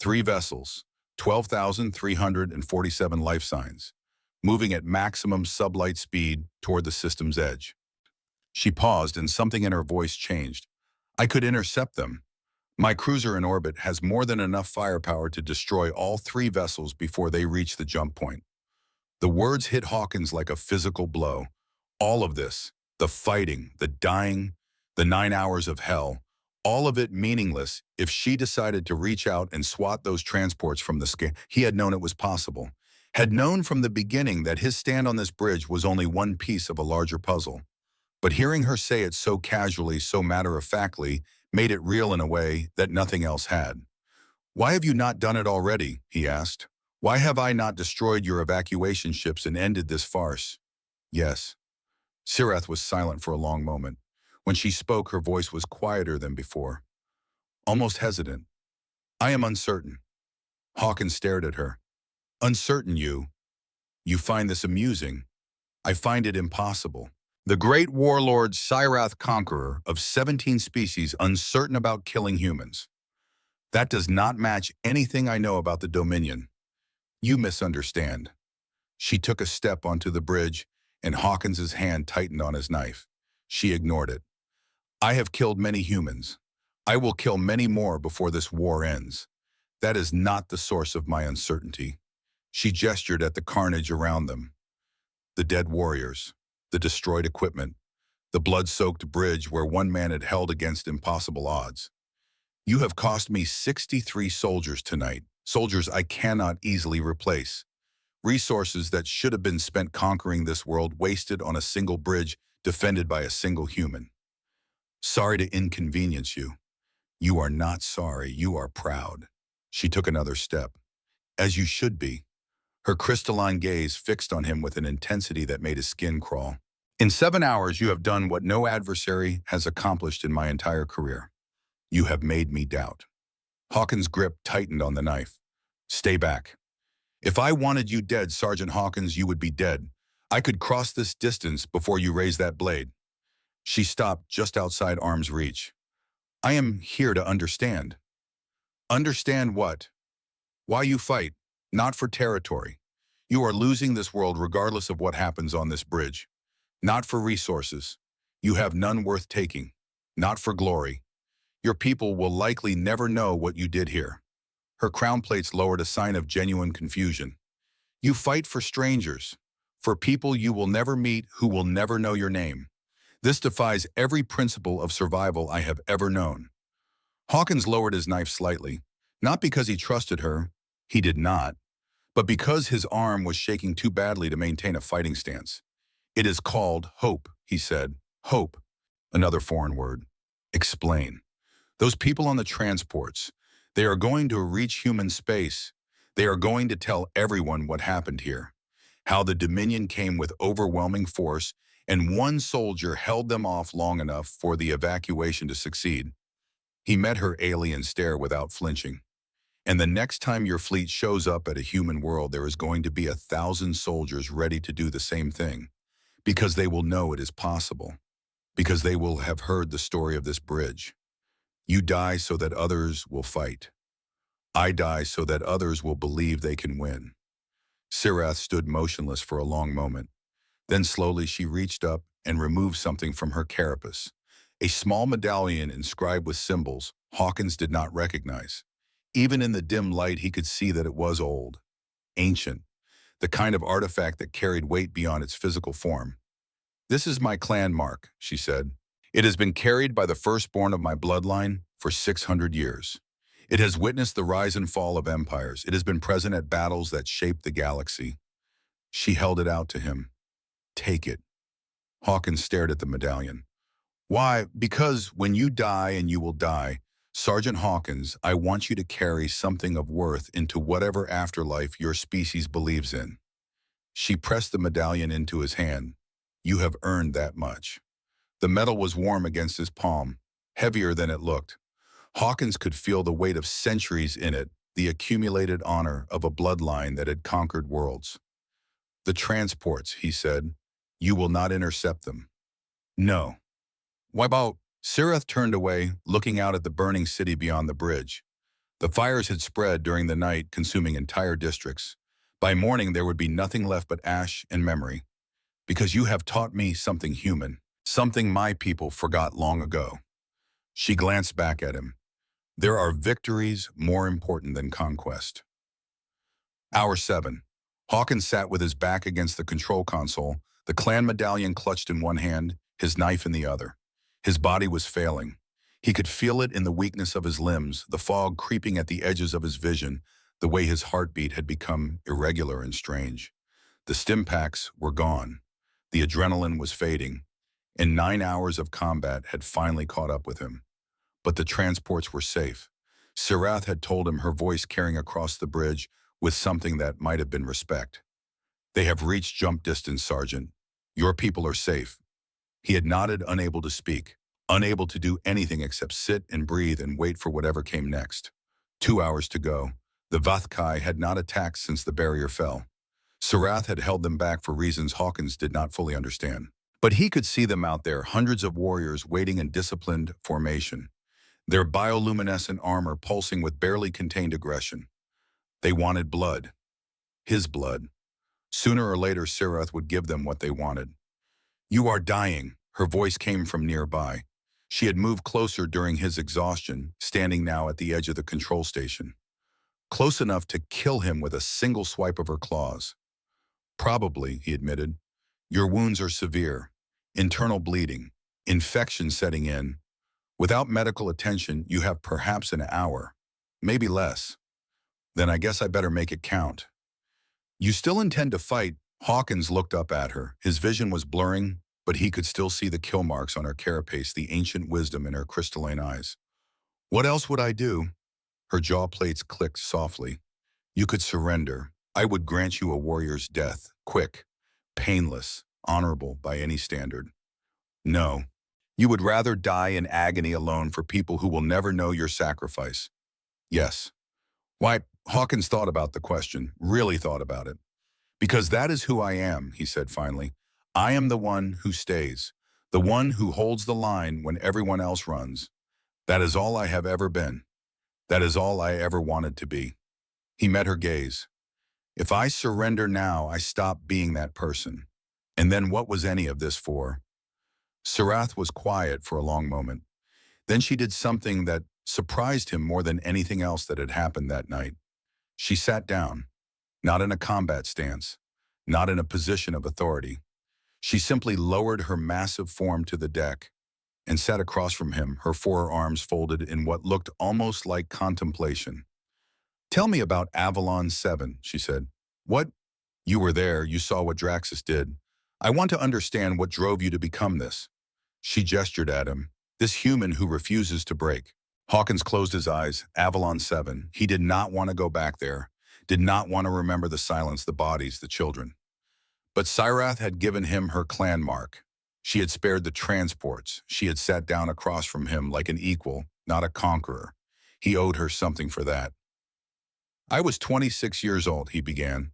3 vessels, 12,347 life signs, moving at maximum sublight speed toward the system's edge. She paused and something in her voice changed. I could intercept them. My cruiser in orbit has more than enough firepower to destroy all three vessels before they reach the jump point. The words hit Hawkins like a physical blow. All of this, the fighting, the dying, the 9 hours of hell, all of it meaningless if she decided to reach out and swat those transports from the sky. He had known it was possible. Had known from the beginning that his stand on this bridge was only one piece of a larger puzzle. But hearing her say it so casually, so matter-of-factly, made it real in a way that nothing else had. "Why have you not done it already?" he asked. "Why have I not destroyed your evacuation ships and ended this farce?" "Yes." Sirath was silent for a long moment. When she spoke, her voice was quieter than before, almost hesitant. "I am uncertain." Hawkins stared at her. "Uncertain, you? You find this amusing? I find it impossible. The great warlord Sirath, conqueror of 17 species, uncertain about killing humans. That does not match anything I know about the Dominion. You misunderstand." She took a step onto the bridge, and Hawkins's hand tightened on his knife. She ignored it. "I have killed many humans. I will kill many more before this war ends. That is not the source of my uncertainty." She gestured at the carnage around them. The dead warriors, the destroyed equipment, the blood-soaked bridge where one man had held against impossible odds. "You have cost me 63 soldiers tonight, soldiers I cannot easily replace. Resources that should have been spent conquering this world wasted on a single bridge defended by a single human. Sorry to inconvenience you." "You are not sorry, you are proud." She took another step. "As you should be." Her crystalline gaze fixed on him with an intensity that made his skin crawl. "In 7 hours, you have done what no adversary has accomplished in my entire career. You have made me doubt." Hawkins' grip tightened on the knife. "Stay back. If I wanted you dead, Sergeant Hawkins, you would be dead. I could cross this distance before you raise that blade." She stopped just outside arm's reach. "I am here to understand." "Understand what?" "Why you fight, not for territory. You are losing this world regardless of what happens on this bridge. Not for resources. You have none worth taking. Not for glory. Your people will likely never know what you did here." Her crown plates lowered, a sign of genuine confusion. "You fight for strangers, for people you will never meet, who will never know your name. This defies every principle of survival I have ever known." Hawkins lowered his knife slightly, not because he trusted her, he did not, but because his arm was shaking too badly to maintain a fighting stance. "It is called hope," he said. "Hope." Another foreign word. "Explain." "Those people on the transports, they are going to reach human space. They are going to tell everyone what happened here. How the Dominion came with overwhelming force, and one soldier held them off long enough for the evacuation to succeed." He met her alien stare without flinching. "And the next time your fleet shows up at a human world, there is going to be 1,000 soldiers ready to do the same thing. Because they will know it is possible. Because they will have heard the story of this bridge. You die so that others will fight. I die so that others will believe they can win." Sirath stood motionless for a long moment. Then slowly she reached up and removed something from her carapace. A small medallion inscribed with symbols Hawkins did not recognize. Even in the dim light, he could see that it was old, ancient, the kind of artifact that carried weight beyond its physical form. "This is my clan mark," she said. "It has been carried by the firstborn of my bloodline for 600 years. It has witnessed the rise and fall of empires. It has been present at battles that shaped the galaxy." She held it out to him. "Take it." Hawkins stared at the medallion. "Why? Because when you die, and you will die, Sergeant Hawkins, I want you to carry something of worth into whatever afterlife your species believes in." She pressed the medallion into his hand. "You have earned that much." The metal was warm against his palm, heavier than it looked. Hawkins could feel the weight of centuries in it, the accumulated honor of a bloodline that had conquered worlds. "The transports," he said. "You will not intercept them." "No." "Why about?" Sirath turned away, looking out at the burning city beyond the bridge. The fires had spread during the night, consuming entire districts. By morning, there would be nothing left but ash and memory. "Because you have taught me something human, something my people forgot long ago." She glanced back at him. There are victories more important than conquest. Hour 7. Hawkins sat with his back against the control console, the clan medallion clutched in one hand, his knife in the other. His body was failing. He could feel it in the weakness of his limbs, the fog creeping at the edges of his vision, the way his heartbeat had become irregular and strange. The stim packs were gone. The adrenaline was fading, and 9 hours of combat had finally caught up with him. But the transports were safe. Sirath had told him, her voice carrying across the bridge with something that might have been respect. "They have reached jump distance, Sergeant. Your people are safe." He had nodded, unable to speak, unable to do anything except sit and breathe and wait for whatever came next. 2 hours to go. The Vathkai had not attacked since the barrier fell. Sirath had held them back for reasons Hawkins did not fully understand. But he could see them out there, hundreds of warriors waiting in disciplined formation, their bioluminescent armor pulsing with barely contained aggression. They wanted blood. His blood. Sooner or later, Sirath would give them what they wanted. "You are dying," her voice came from nearby. She had moved closer during his exhaustion, standing now at the edge of the control station. Close enough to kill him with a single swipe of her claws. "Probably," he admitted. "Your wounds are severe. Internal bleeding. Infection setting in. Without medical attention, you have perhaps an hour. Maybe less. Then I guess I better make it count." "You still intend to fight?" Hawkins looked up at her. His vision was blurring, but he could still see the kill marks on her carapace, the ancient wisdom in her crystalline eyes. "What else would I do?" Her jaw plates clicked softly. "You could surrender. I would grant you a warrior's death, quick, painless, honorable by any standard. No. You would rather die in agony alone for people who will never know your sacrifice." "Yes." Why, Hawkins thought about the question, really thought about it. "Because that is who I am," he said finally. "I am the one who stays, the one who holds the line when everyone else runs. That is all I have ever been. That is all I ever wanted to be." He met her gaze. "If I surrender now, I stop being that person. And then what was any of this for?" Sirath was quiet for a long moment. Then she did something that surprised him more than anything else that had happened that night. She sat down, not in a combat stance, not in a position of authority. She simply lowered her massive form to the deck and sat across from him, her forearms folded in what looked almost like contemplation. "Tell me about Avalon 7, she said. "What? You were there, you saw what Draxus did. I want to understand what drove you to become this." She gestured at him, "This human who refuses to break." Hawkins closed his eyes. Avalon 7. He did not want to go back there, did not want to remember the silence, the bodies, the children. But Sirath had given him her clan mark. She had spared the transports. She had sat down across from him like an equal, not a conqueror. He owed her something for that. "I was 26 years old," he began,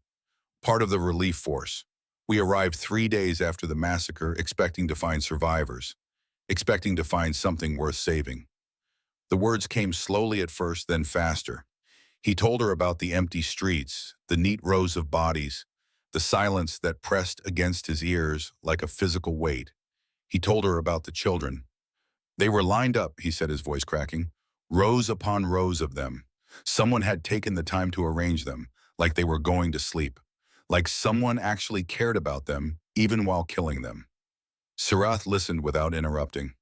"part of the relief force. We arrived 3 days after the massacre, expecting to find survivors, expecting to find something worth saving." The words came slowly at first, then faster. He told her about the empty streets, the neat rows of bodies, the silence that pressed against his ears like a physical weight. He told her about the children. "They were lined up," he said, his voice cracking, "rows upon rows of them. Someone had taken the time to arrange them, like they were going to sleep, like someone actually cared about them, even while killing them." Sirath listened without interrupting.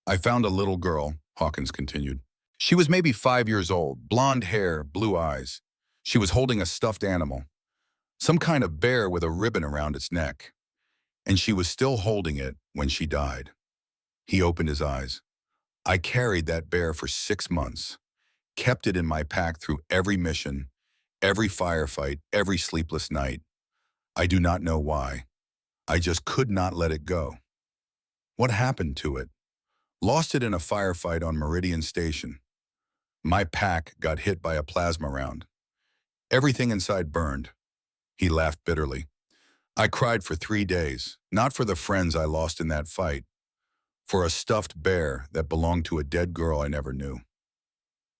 "I found a little girl," Hawkins continued. "She was maybe 5 years old, blonde hair, blue eyes. She was holding a stuffed animal, some kind of bear with a ribbon around its neck. And she was still holding it when she died." He opened his eyes. "I carried that bear for 6 months, kept it in my pack through every mission, every firefight, every sleepless night. I do not know why. I just could not let it go." "What happened to it?" "Lost it in a firefight on Meridian Station. My pack got hit by a plasma round. Everything inside burned." He laughed bitterly. "I cried for 3 days, not for the friends I lost in that fight, for a stuffed bear that belonged to a dead girl I never knew."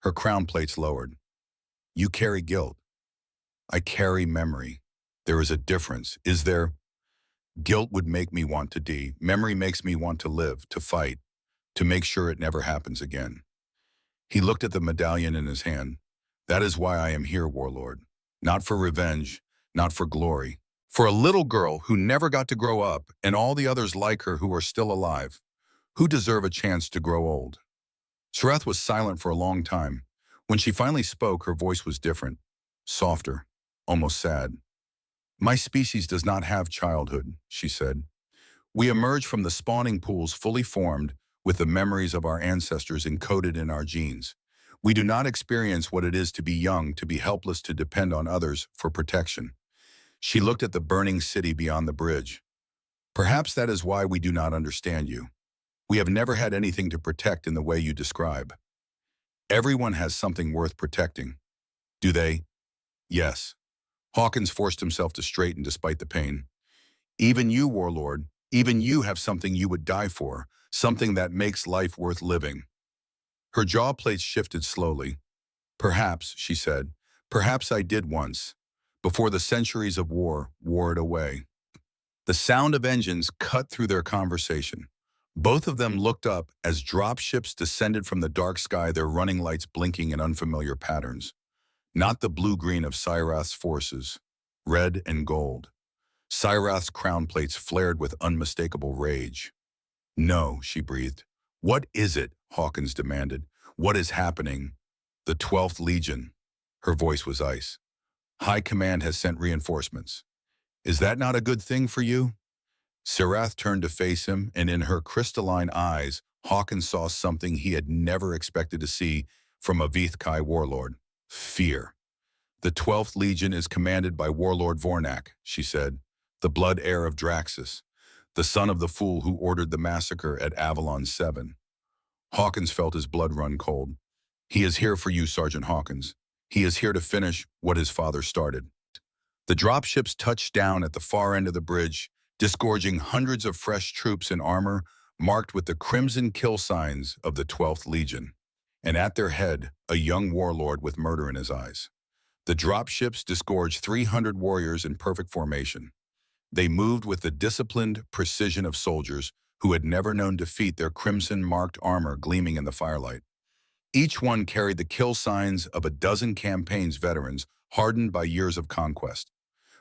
Her crown plates lowered. "You carry guilt. I carry memory. There is a difference, is there? Guilt would make me want to die. Memory makes me want to live, to fight, to make sure it never happens again." He looked at the medallion in his hand. That is why I am here, Warlord. Not for revenge, not for glory. For a little girl who never got to grow up and all the others like her who are still alive, who deserve a chance to grow old. Sarath was silent for a long time. When she finally spoke, her voice was different, softer, almost sad. My species does not have childhood, she said. We emerge from the spawning pools fully formed with the memories of our ancestors encoded in our genes. We do not experience what it is to be young, to be helpless, to depend on others for protection. She looked at the burning city beyond the bridge. Perhaps that is why we do not understand you. We have never had anything to protect in the way you describe. Everyone has something worth protecting. Do they? Yes. Hawkins forced himself to straighten despite the pain. Even you, Warlord, even you have something you would die for, something that makes life worth living. Her jaw plates shifted slowly. Perhaps, she said, perhaps I did once, before the centuries of war wore it away. The sound of engines cut through their conversation. Both of them looked up as dropships descended from the dark sky, their running lights blinking in unfamiliar patterns. Not the blue-green of Cyrath's forces, red and gold. Cyrath's crown plates flared with unmistakable rage. No, she breathed. What is it? Hawkins demanded. What is happening? The 12th Legion. Her voice was ice. High Command has sent reinforcements. Is that not a good thing for you? Sarath turned to face him, and in her crystalline eyes, Hawkins saw something he had never expected to see from a Vithkai warlord. Fear. The 12th Legion is commanded by Warlord Vornak, she said, the blood heir of Draxus, the son of the fool who ordered the massacre at Avalon 7. Hawkins felt his blood run cold. He is here for you, Sergeant Hawkins. He is here to finish what his father started. The dropships touched down at the far end of the bridge, disgorging hundreds of fresh troops in armor marked with the crimson kill signs of the 12th Legion. And at their head, a young warlord with murder in his eyes. The dropships disgorged 300 warriors in perfect formation. They moved with the disciplined precision of soldiers who had never known defeat, their crimson-marked armor gleaming in the firelight. Each one carried the kill signs of a dozen campaigns veterans hardened by years of conquest.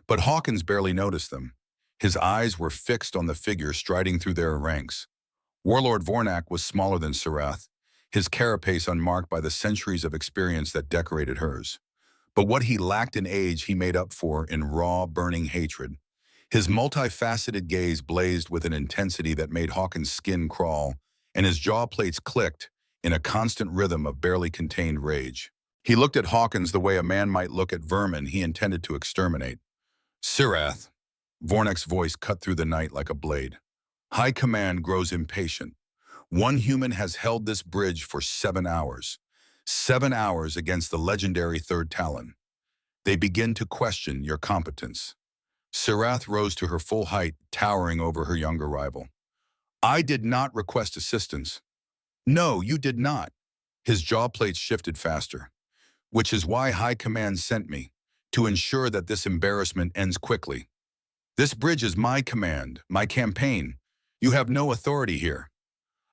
But Hawkins barely noticed them. His eyes were fixed on the figure striding through their ranks. Warlord Vornak was smaller than Sarath, his carapace unmarked by the centuries of experience that decorated hers. But what he lacked in age he made up for in raw, burning hatred. His multifaceted gaze blazed with an intensity that made Hawkins' skin crawl, and his jaw plates clicked in a constant rhythm of barely contained rage. He looked at Hawkins the way a man might look at vermin he intended to exterminate. Sarath, Vornak's voice cut through the night like a blade. High Command grows impatient. One human has held this bridge for 7 hours. 7 hours against the legendary Third Talon. They begin to question your competence. Sarath rose to her full height, towering over her younger rival. I did not request assistance. No, you did not. His jaw plates shifted faster. Which is why High Command sent me, to ensure that this embarrassment ends quickly. This bridge is my command, my campaign. You have no authority here.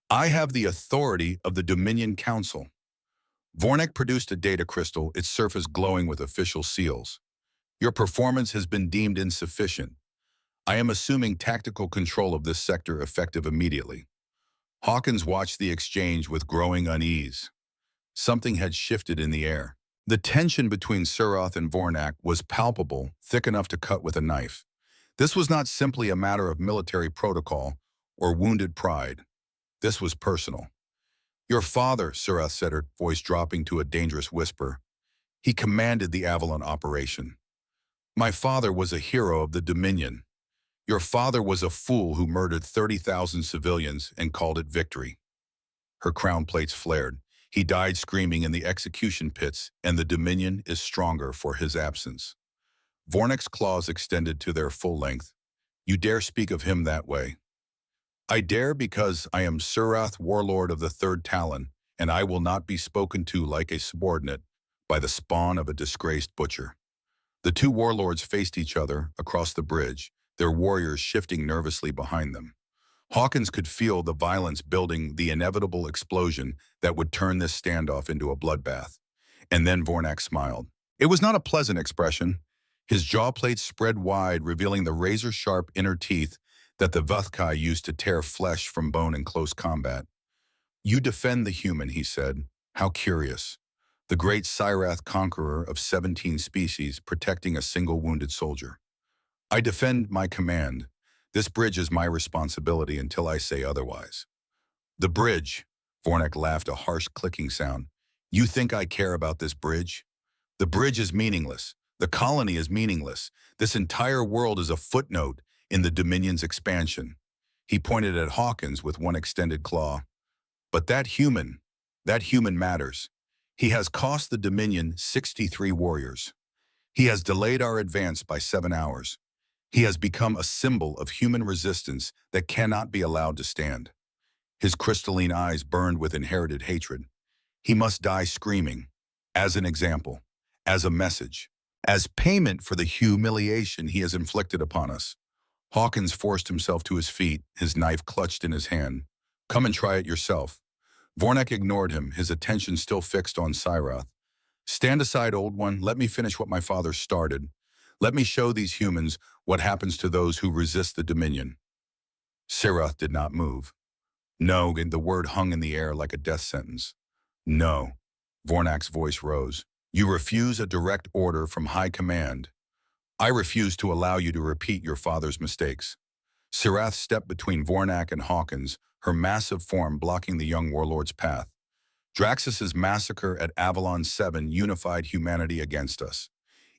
I have the authority of the Dominion Council. Vornak produced a data crystal, its surface glowing with official seals. Your performance has been deemed insufficient. I am assuming tactical control of this sector effective immediately. Hawkins watched the exchange with growing unease. Something had shifted in the air. The tension between Sarath and Vornak was palpable, thick enough to cut with a knife. This was not simply a matter of military protocol or wounded pride. This was personal. Your father, Sarath said, her voice dropping to a dangerous whisper. He commanded the Avalon operation. My father was a hero of the Dominion. Your father was a fool who murdered 30,000 civilians and called it victory. Her crown plates flared. He died screaming in the execution pits, and the Dominion is stronger for his absence. Vornak's claws extended to their full length. You dare speak of him that way? I dare because I am Sarath, Warlord of the Third Talon, and I will not be spoken to like a subordinate by the spawn of a disgraced butcher. The two warlords faced each other across the bridge, their warriors shifting nervously behind them. Hawkins could feel the violence building, the inevitable explosion that would turn this standoff into a bloodbath. And then Vornak smiled. It was not a pleasant expression. His jaw plates spread wide, revealing the razor-sharp inner teeth that the Vuthkai used to tear flesh from bone in close combat. You defend the human, he said. How curious. The great Cyrath conqueror of 17 species protecting a single wounded soldier. I defend my command. This bridge is my responsibility until I say otherwise. The bridge, Vornak laughed, a harsh clicking sound. You think I care about this bridge? The bridge is meaningless. The colony is meaningless. This entire world is a footnote in the Dominion's expansion. He pointed at Hawkins with one extended claw. But that human matters. He has cost the Dominion 63 warriors. He has delayed our advance by 7 hours. He has become a symbol of human resistance that cannot be allowed to stand. His crystalline eyes burned with inherited hatred. He must die screaming, as an example, as a message, as payment for the humiliation he has inflicted upon us. Hawkins forced himself to his feet, his knife clutched in his hand. Come and try it yourself. Vornak ignored him, his attention still fixed on Cyrath. Stand aside, old one. Let me finish what my father started. Let me show these humans what happens to those who resist the Dominion. Cyrath did not move. No, and the word hung in the air like a death sentence. No. Vornak's voice rose. You refuse a direct order from high command. I refuse to allow you to repeat your father's mistakes. Cyrath stepped between Vornak and Hawkins, her massive form blocking the young warlord's path. Draxus's massacre at Avalon 7 unified humanity against us.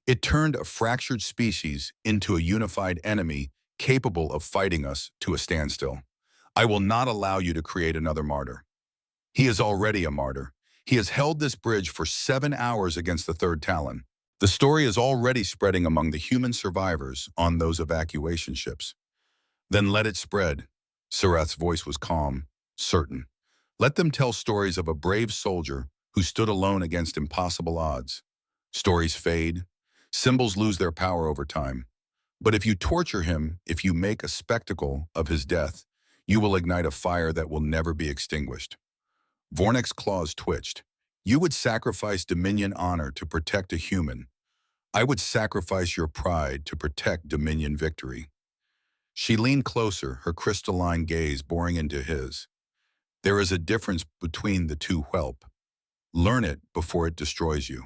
It turned a fractured species into a unified enemy capable of fighting us to a standstill. I will not allow you to create another martyr. He is already a martyr. He has held this bridge for 7 hours against the Third Talon. The story is already spreading among the human survivors on those evacuation ships. Then let it spread. Cyrath's voice was calm, certain. Let them tell stories of a brave soldier who stood alone against impossible odds. Stories fade. Symbols lose their power over time. But if you torture him, if you make a spectacle of his death, you will ignite a fire that will never be extinguished. Vornak's claws twitched. You would sacrifice Dominion honor to protect a human. I would sacrifice your pride to protect Dominion victory. She leaned closer, her crystalline gaze boring into his. There is a difference between the two, whelp. Learn it before it destroys you.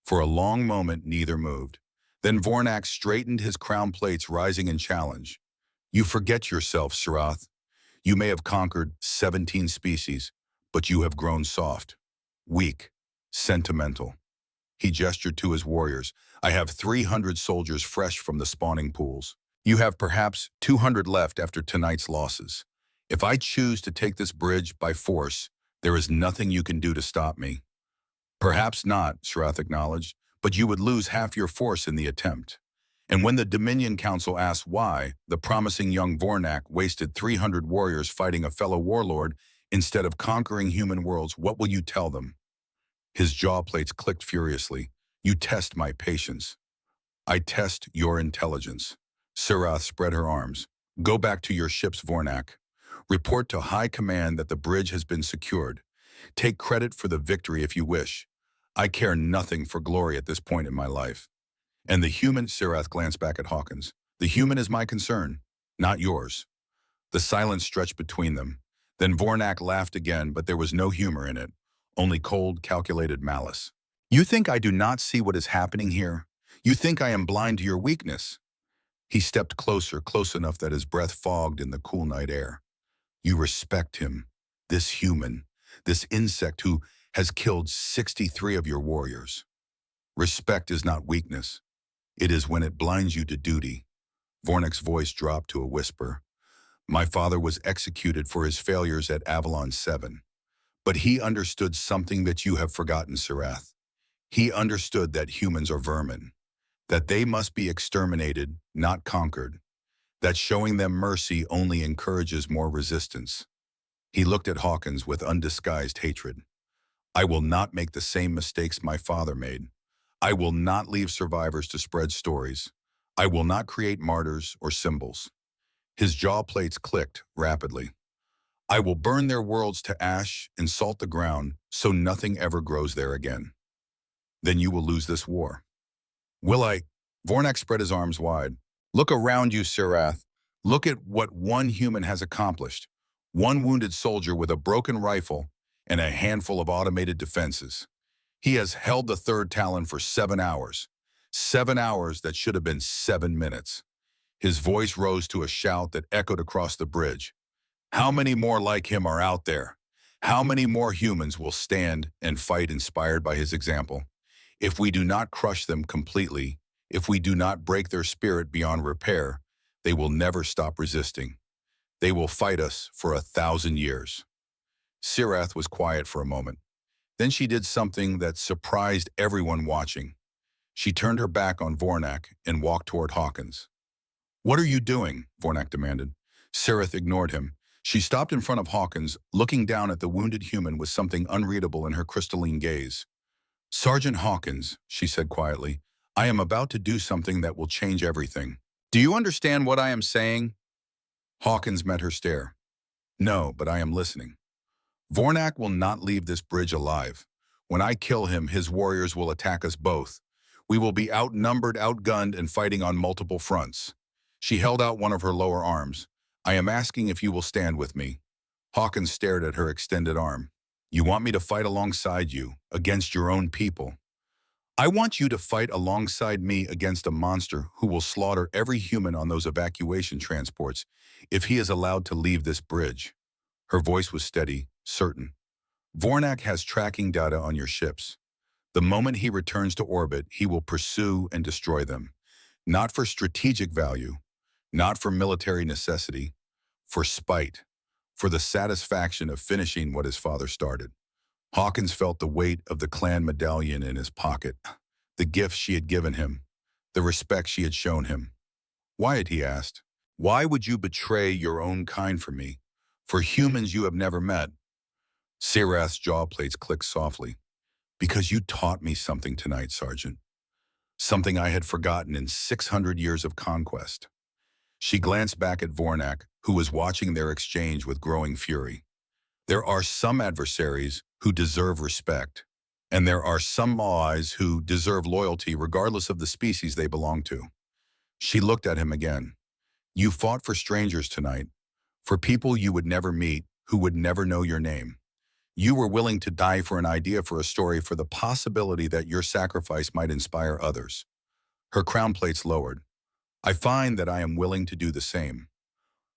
For a long moment, neither moved. Then Vornak straightened, his crown plates rising in challenge. You forget yourself, Cyrath. You may have conquered 17 species, but you have grown soft, weak, sentimental. He gestured to his warriors. I have 300 soldiers fresh from the spawning pools. You have perhaps 200 left after tonight's losses. If I choose to take this bridge by force, there is nothing you can do to stop me. Perhaps not, Cyrath acknowledged, but you would lose half your force in the attempt. And when the Dominion Council asked why, the promising young Vornak wasted 300 warriors fighting a fellow warlord instead of conquering human worlds, what will you tell them? His jaw plates clicked furiously. You test my patience. I test your intelligence. Cyrath spread her arms. Go back to your ships, Vornak. Report to High Command that the bridge has been secured. Take credit for the victory if you wish. I care nothing for glory at this point in my life. And the human, Cyrath glanced back at Hawkins. The human is my concern, not yours. The silence stretched between them. Then Vornak laughed again, but there was no humor in it, only cold, calculated malice. You think I do not see what is happening here? You think I am blind to your weakness? He stepped closer, close enough that his breath fogged in the cool night air. You respect him, this human, this insect who has killed 63 of your warriors. Respect is not weakness. It is when it blinds you to duty. Vornak's voice dropped to a whisper. My father was executed for his failures at Avalon 7. But he understood something that you have forgotten, Cyrath. He understood that humans are vermin, that they must be exterminated, not conquered, that showing them mercy only encourages more resistance. He looked at Hawkins with undisguised hatred. I will not make the same mistakes my father made. I will not leave survivors to spread stories. I will not create martyrs or symbols. His jaw plates clicked rapidly. I will burn their worlds to ash and salt the ground so nothing ever grows there again. Then you will lose this war. Will I? Vornak spread his arms wide. Look around you, Sirath. Look at what one human has accomplished. One wounded soldier with a broken rifle and a handful of automated defenses. He has held the third Talon for 7 hours. 7 hours that should have been 7 minutes. His voice rose to a shout that echoed across the bridge. How many more like him are out there? How many more humans will stand and fight inspired by his example? If we do not crush them completely, if we do not break their spirit beyond repair, they will never stop resisting. They will fight us for 1,000 years. Sirath was quiet for a moment. Then she did something that surprised everyone watching. She turned her back on Vornak and walked toward Hawkins. What are you doing? Vornak demanded. Sirath ignored him. She stopped in front of Hawkins, looking down at the wounded human with something unreadable in her crystalline gaze. Sergeant Hawkins, she said quietly, I am about to do something that will change everything. Do you understand what I am saying? Hawkins met her stare. No, but I am listening. Vornak will not leave this bridge alive. When I kill him, his warriors will attack us both. We will be outnumbered, outgunned, and fighting on multiple fronts. She held out one of her lower arms. I am asking if you will stand with me. Hawkins stared at her extended arm. You want me to fight alongside you, against your own people. I want you to fight alongside me against a monster who will slaughter every human on those evacuation transports if he is allowed to leave this bridge. Her voice was steady, certain. Vornak has tracking data on your ships. The moment he returns to orbit, he will pursue and destroy them. Not for strategic value, not for military necessity, for spite, for the satisfaction of finishing what his father started. Hawkins felt the weight of the clan medallion in his pocket, the gift she had given him, the respect she had shown him. Wyatt, he asked, why would you betray your own kind for me, for humans you have never met? Sirath's jaw plates clicked softly. Because you taught me something tonight, Sergeant. Something I had forgotten in 600 years of conquest. She glanced back at Vornak, who was watching their exchange with growing fury. There are some adversaries who deserve respect, and there are some allies who deserve loyalty regardless of the species they belong to. She looked at him again. You fought for strangers tonight, for people you would never meet, who would never know your name. You were willing to die for an idea, for a story, for the possibility that your sacrifice might inspire others. Her crown plates lowered. I find that I am willing to do the same.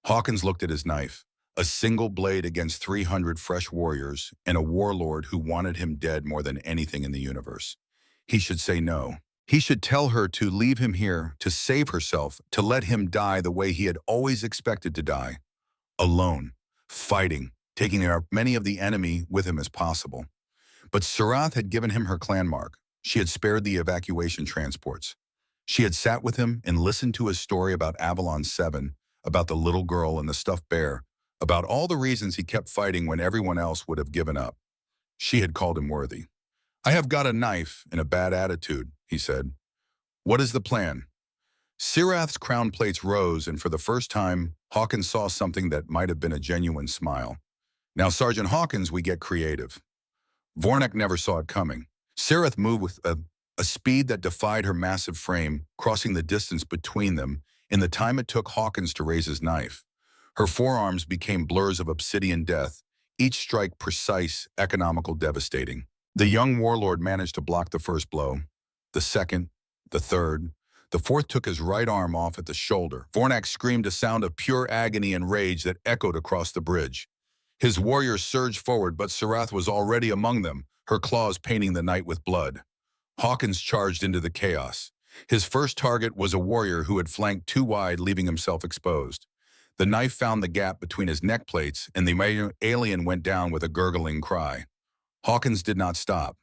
Hawkins looked at his knife, a single blade against 300 fresh warriors and a warlord who wanted him dead more than anything in the universe. He should say no. He should tell her to leave him here, to save herself, to let him die the way he had always expected to die. Alone, fighting, taking as many of the enemy with him as possible. But Sirath had given him her clan mark. She had spared the evacuation transports. She had sat with him and listened to his story about Avalon 7, about the little girl and the stuffed bear, about all the reasons he kept fighting when everyone else would have given up. She had called him worthy. I have got a knife and a bad attitude, he said. What is the plan? Sirath's crown plates rose, and for the first time, Hawkins saw something that might have been a genuine smile. Now, Sergeant Hawkins, we get creative. Vornak never saw it coming. Sirath moved with a speed that defied her massive frame, crossing the distance between them in the time it took Hawkins to raise his knife. Her forearms became blurs of obsidian death, each strike precise, economical, devastating. The young warlord managed to block the first blow. The second, the third. The fourth took his right arm off at the shoulder. Vornak screamed a sound of pure agony and rage that echoed across the bridge. His warriors surged forward, but Sirath was already among them, her claws painting the night with blood. Hawkins charged into the chaos. His first target was a warrior who had flanked too wide, leaving himself exposed. The knife found the gap between his neck plates, and the alien went down with a gurgling cry. Hawkins did not stop,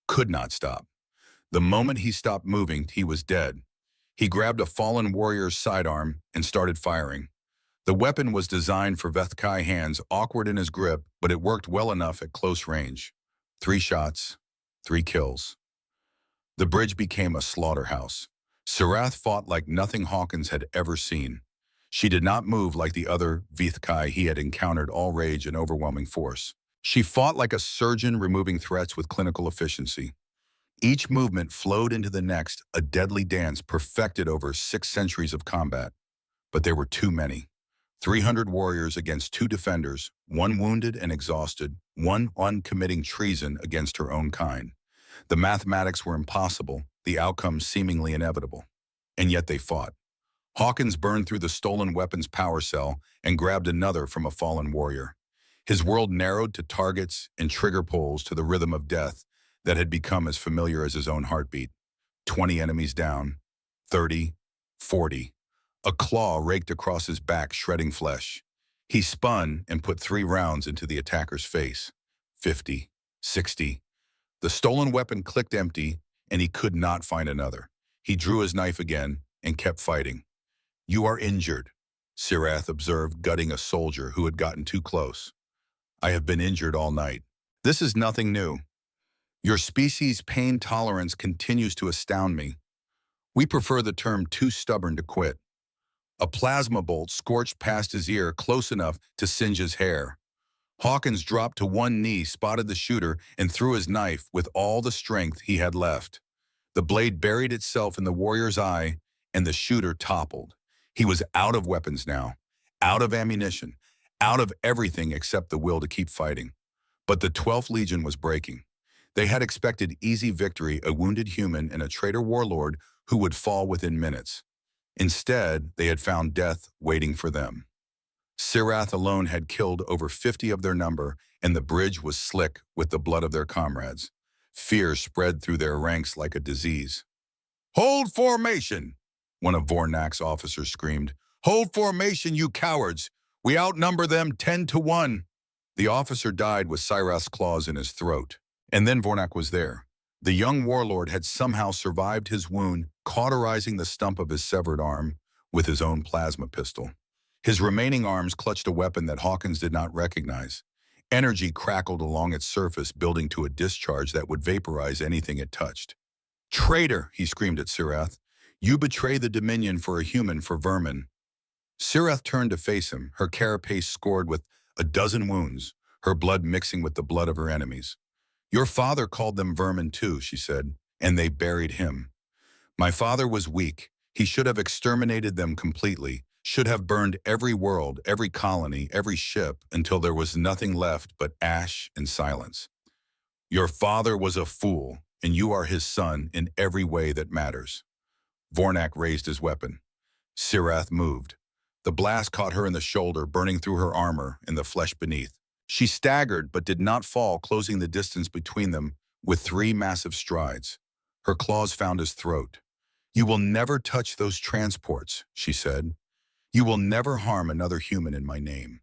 could not stop. The moment he stopped moving, he was dead. He grabbed a fallen warrior's sidearm and started firing. The weapon was designed for Vethkai hands, awkward in his grip, but it worked well enough at close range. 3 shots, 3 kills. The bridge became a slaughterhouse. Sirath fought like nothing Hawkins had ever seen. She did not move like the other Vithkai he had encountered, all rage and overwhelming force. She fought like a surgeon, removing threats with clinical efficiency. Each movement flowed into the next, a deadly dance perfected over 6 centuries of combat. But there were too many. 300 warriors against 2 defenders, one wounded and exhausted, one committing treason against her own kind. The mathematics were impossible, the outcome seemingly inevitable. And yet they fought. Hawkins burned through the stolen weapon's power cell and grabbed another from a fallen warrior. His world narrowed to targets and trigger pulls to the rhythm of death that had become as familiar as his own heartbeat. 20 enemies down, 30, 40. A claw raked across his back, shredding flesh. He spun and put 3 rounds into the attacker's face. 50, 60. The stolen weapon clicked empty, and he could not find another. He drew his knife again and kept fighting. "You are injured," Sirath observed, gutting a soldier who had gotten too close. "I have been injured all night. This is nothing new. Your species' pain tolerance continues to astound me. We prefer the term too stubborn to quit." A plasma bolt scorched past his ear, close enough to singe his hair. Hawkins dropped to one knee, spotted the shooter, and threw his knife with all the strength he had left. The blade buried itself in the warrior's eye, and the shooter toppled. He was out of weapons now, out of ammunition, out of everything except the will to keep fighting. But the 12th Legion was breaking. They had expected easy victory, a wounded human and a traitor warlord who would fall within minutes. Instead, they had found death waiting for them. Sirath alone had killed over 50 of their number, and the bridge was slick with the blood of their comrades. Fear spread through their ranks like a disease. "Hold formation!" one of Vornak's officers screamed. "Hold formation, you cowards! We outnumber them 10 to 1. The officer died with Sirath's claws in his throat. And then Vornak was there. The young warlord had somehow survived his wound, cauterizing the stump of his severed arm with his own plasma pistol. His remaining arms clutched a weapon that Hawkins did not recognize. Energy crackled along its surface, building to a discharge that would vaporize anything it touched. "Traitor!" he screamed at Sirath. "You betray the Dominion for a human, for vermin." Sirath turned to face him, her carapace scored with a dozen wounds, her blood mixing with the blood of her enemies. "Your father called them vermin too," she said, "and they buried him. My father was weak. He should have exterminated them completely, should have burned every world, every colony, every ship, until there was nothing left but ash and silence. Your father was a fool, and you are his son in every way that matters." Vornak raised his weapon. Sirath moved. The blast caught her in the shoulder, burning through her armor and the flesh beneath. She staggered but did not fall, closing the distance between them with 3 massive strides. Her claws found his throat. "You will never touch those transports," she said. "You will never harm another human in my name."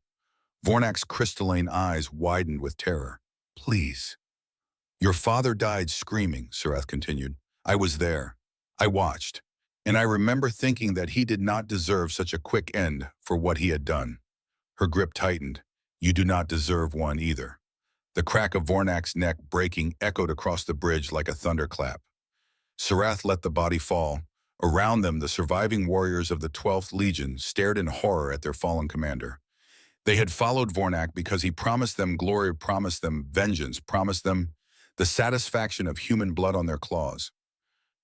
Vornak's crystalline eyes widened with terror. "Please." "Your father died screaming," Sirath continued. "I was there. I watched. And I remember thinking that he did not deserve such a quick end for what he had done." Her grip tightened. "You do not deserve one either." The crack of Vornak's neck breaking echoed across the bridge like a thunderclap. Sirath let the body fall. Around them, the surviving warriors of the 12th Legion stared in horror at their fallen commander. They had followed Vornak because he promised them glory, promised them vengeance, promised them the satisfaction of human blood on their claws.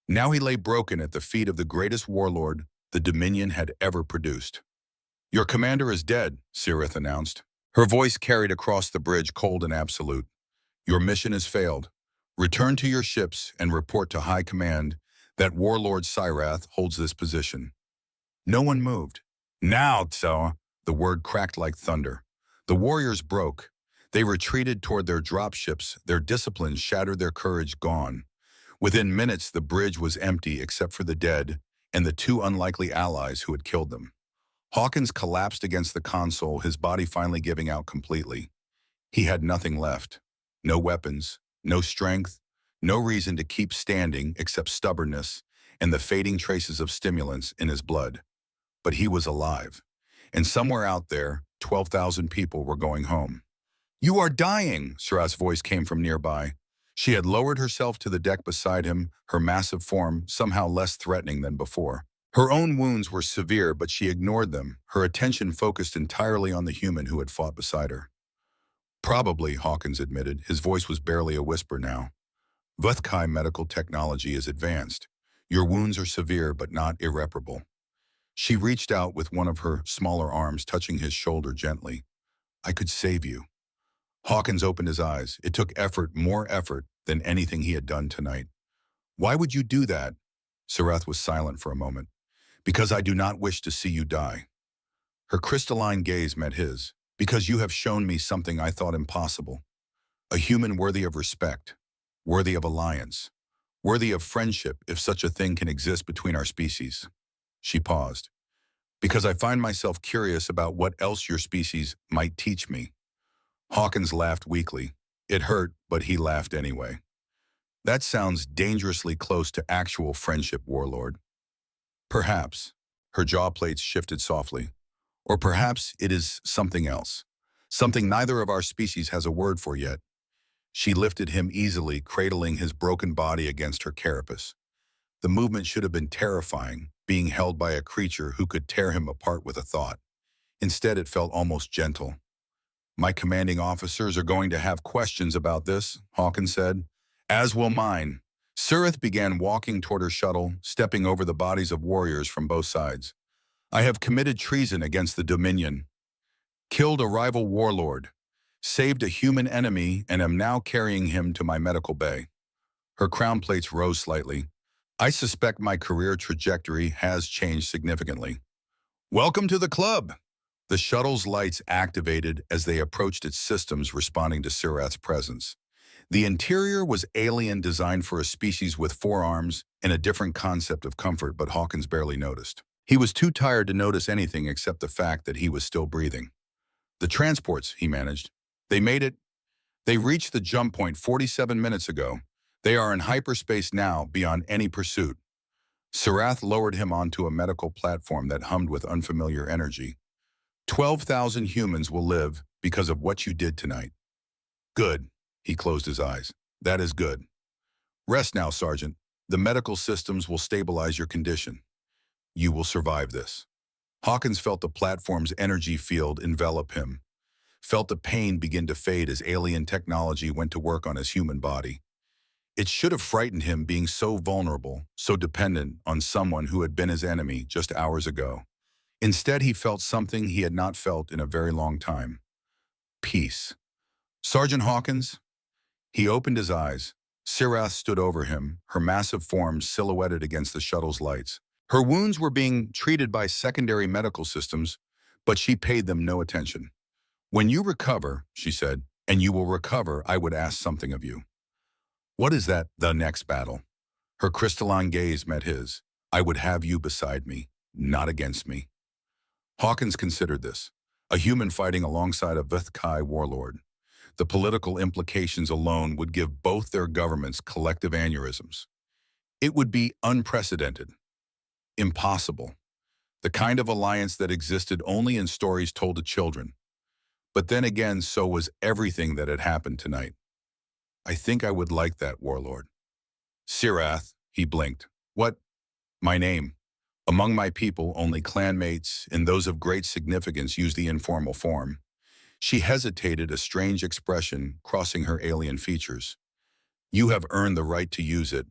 Now he lay broken at the feet of the greatest warlord the Dominion had ever produced. "Your commander is dead," Sirath announced. Her voice carried across the bridge, cold and absolute. "Your mission has failed. Return to your ships and report to High Command that Warlord Sirath holds this position." No one moved. "Now, Tso!" The word cracked like thunder. The warriors broke. They retreated toward their dropships, their discipline shattered, their courage gone. Within minutes, the bridge was empty except for the dead and the 2 unlikely allies who had killed them. Hawkins collapsed against the console, his body finally giving out completely. He had nothing left. No weapons, no strength, no reason to keep standing except stubbornness and the fading traces of stimulants in his blood. But he was alive. And somewhere out there, 12,000 people were going home. "You are dying," Sirath's voice came from nearby. She had lowered herself to the deck beside him, her massive form somehow less threatening than before. Her own wounds were severe, but she ignored them, her attention focused entirely on the human who had fought beside her. Probably, Hawkins admitted. His voice was barely a whisper now. Vuthkai medical technology is advanced. Your wounds are severe, but not irreparable. She reached out with one of her smaller arms, touching his shoulder gently. I could save you. Hawkins opened his eyes. It took effort, more effort than anything he had done tonight. Why would you do that? Sarath was silent for a moment. Because I do not wish to see you die. Her crystalline gaze met his. Because you have shown me something I thought impossible. A human worthy of respect, worthy of alliance, worthy of friendship if such a thing can exist between our species. She paused. Because I find myself curious about what else your species might teach me. Hawkins laughed weakly. It hurt, but he laughed anyway. That sounds dangerously close to actual friendship, Warlord. Perhaps. Her jaw plates shifted softly. Or perhaps it is something else. Something neither of our species has a word for yet. She lifted him easily, cradling his broken body against her carapace. The movement should have been terrifying, being held by a creature who could tear him apart with a thought. Instead, it felt almost gentle. My commanding officers are going to have questions about this, Hawkins said. As will mine. Surath began walking toward her shuttle, stepping over the bodies of warriors from both sides. I have committed treason against the Dominion, killed a rival warlord, saved a human enemy, and am now carrying him to my medical bay. Her crown plates rose slightly. I suspect my career trajectory has changed significantly. Welcome to the club! The shuttle's lights activated as they approached its systems, responding to Surath's presence. The interior was alien, designed for a species with 4 arms and a different concept of comfort, but Hawkins barely noticed. He was too tired to notice anything except the fact that he was still breathing. The transports, he managed. They made it. They reached the jump point 47 minutes ago. They are in hyperspace now, beyond any pursuit. Surath lowered him onto a medical platform that hummed with unfamiliar energy. 12,000 humans will live because of what you did tonight. Good. He closed his eyes. That is good. Rest now, Sergeant. The medical systems will stabilize your condition. You will survive this. Hawkins felt the platform's energy field envelop him, felt the pain begin to fade as alien technology went to work on his human body. It should have frightened him, being so vulnerable, so dependent on someone who had been his enemy just hours ago. Instead, he felt something he had not felt in a very long time. Peace. Sergeant Hawkins? He opened his eyes. Surath stood over him, her massive form silhouetted against the shuttle's lights. Her wounds were being treated by secondary medical systems, but she paid them no attention. When you recover, she said, and you will recover, I would ask something of you. What is that, the next battle? Her crystalline gaze met his. I would have you beside me, not against me. Hawkins considered this. A human fighting alongside a Vuthkai warlord. The political implications alone would give both their governments collective aneurysms. It would be unprecedented. Impossible. The kind of alliance that existed only in stories told to children. But then again, so was everything that had happened tonight. I think I would like that, Warlord. Surath, he blinked. What? My name. Among my people, only clanmates and those of great significance use the informal form. She hesitated, a strange expression crossing her alien features. You have earned the right to use it.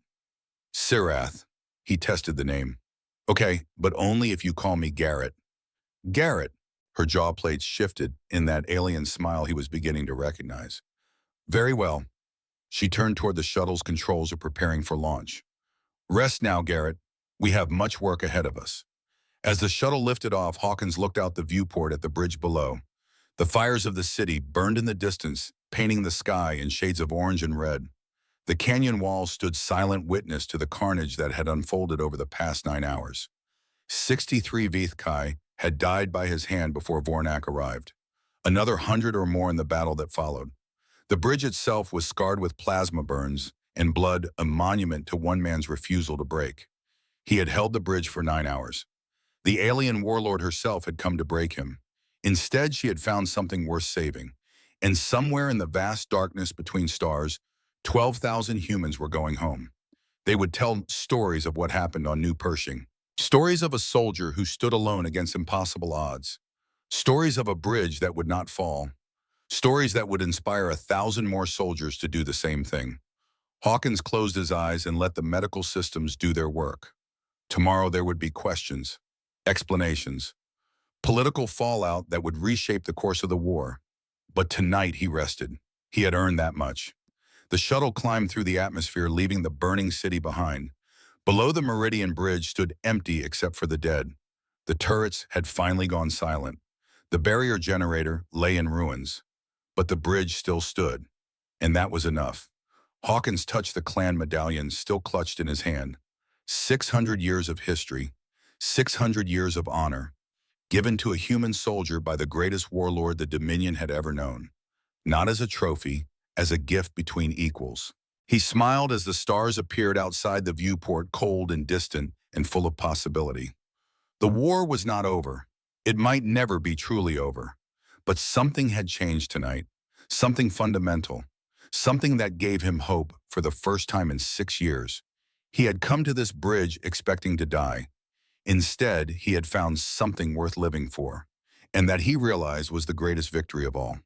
Surath. He tested the name. Okay, but only if you call me Garrett. Garrett. Her jaw plates shifted in that alien smile he was beginning to recognize. Very well. She turned toward the shuttle's controls, preparing for launch. Rest now, Garrett. We have much work ahead of us. As the shuttle lifted off, Hawkins looked out the viewport at the bridge below. The fires of the city burned in the distance, painting the sky in shades of orange and red. The canyon walls stood silent witness to the carnage that had unfolded over the past 9 hours. 63 Vuthkai had died by his hand before Vornak arrived. Another 100 or more in the battle that followed. The bridge itself was scarred with plasma burns and blood, a monument to one man's refusal to break. He had held the bridge for 9 hours. The alien warlord herself had come to break him. Instead, she had found something worth saving. And somewhere in the vast darkness between stars, 12,000 humans were going home. They would tell stories of what happened on New Pershing. Stories of a soldier who stood alone against impossible odds. Stories of a bridge that would not fall. Stories that would inspire 1,000 more soldiers to do the same thing. Hawkins closed his eyes and let the medical systems do their work. Tomorrow there would be questions, explanations, political fallout that would reshape the course of the war. But tonight he rested. He had earned that much. The shuttle climbed through the atmosphere, leaving the burning city behind. Below the Meridian Bridge stood empty except for the dead. The turrets had finally gone silent. The barrier generator lay in ruins. But the bridge still stood. And that was enough. Hawkins touched the clan medallion still clutched in his hand. 600 years of history, 600 years of honor, given to a human soldier by the greatest warlord the Dominion had ever known. Not as a trophy, as a gift between equals. He smiled as the stars appeared outside the viewport, cold and distant and full of possibility. The war was not over. It might never be truly over. But something had changed tonight, something fundamental, something that gave him hope for the first time in 6 years. He had come to this bridge expecting to die. Instead, he had found something worth living for, and that he realized was the greatest victory of all.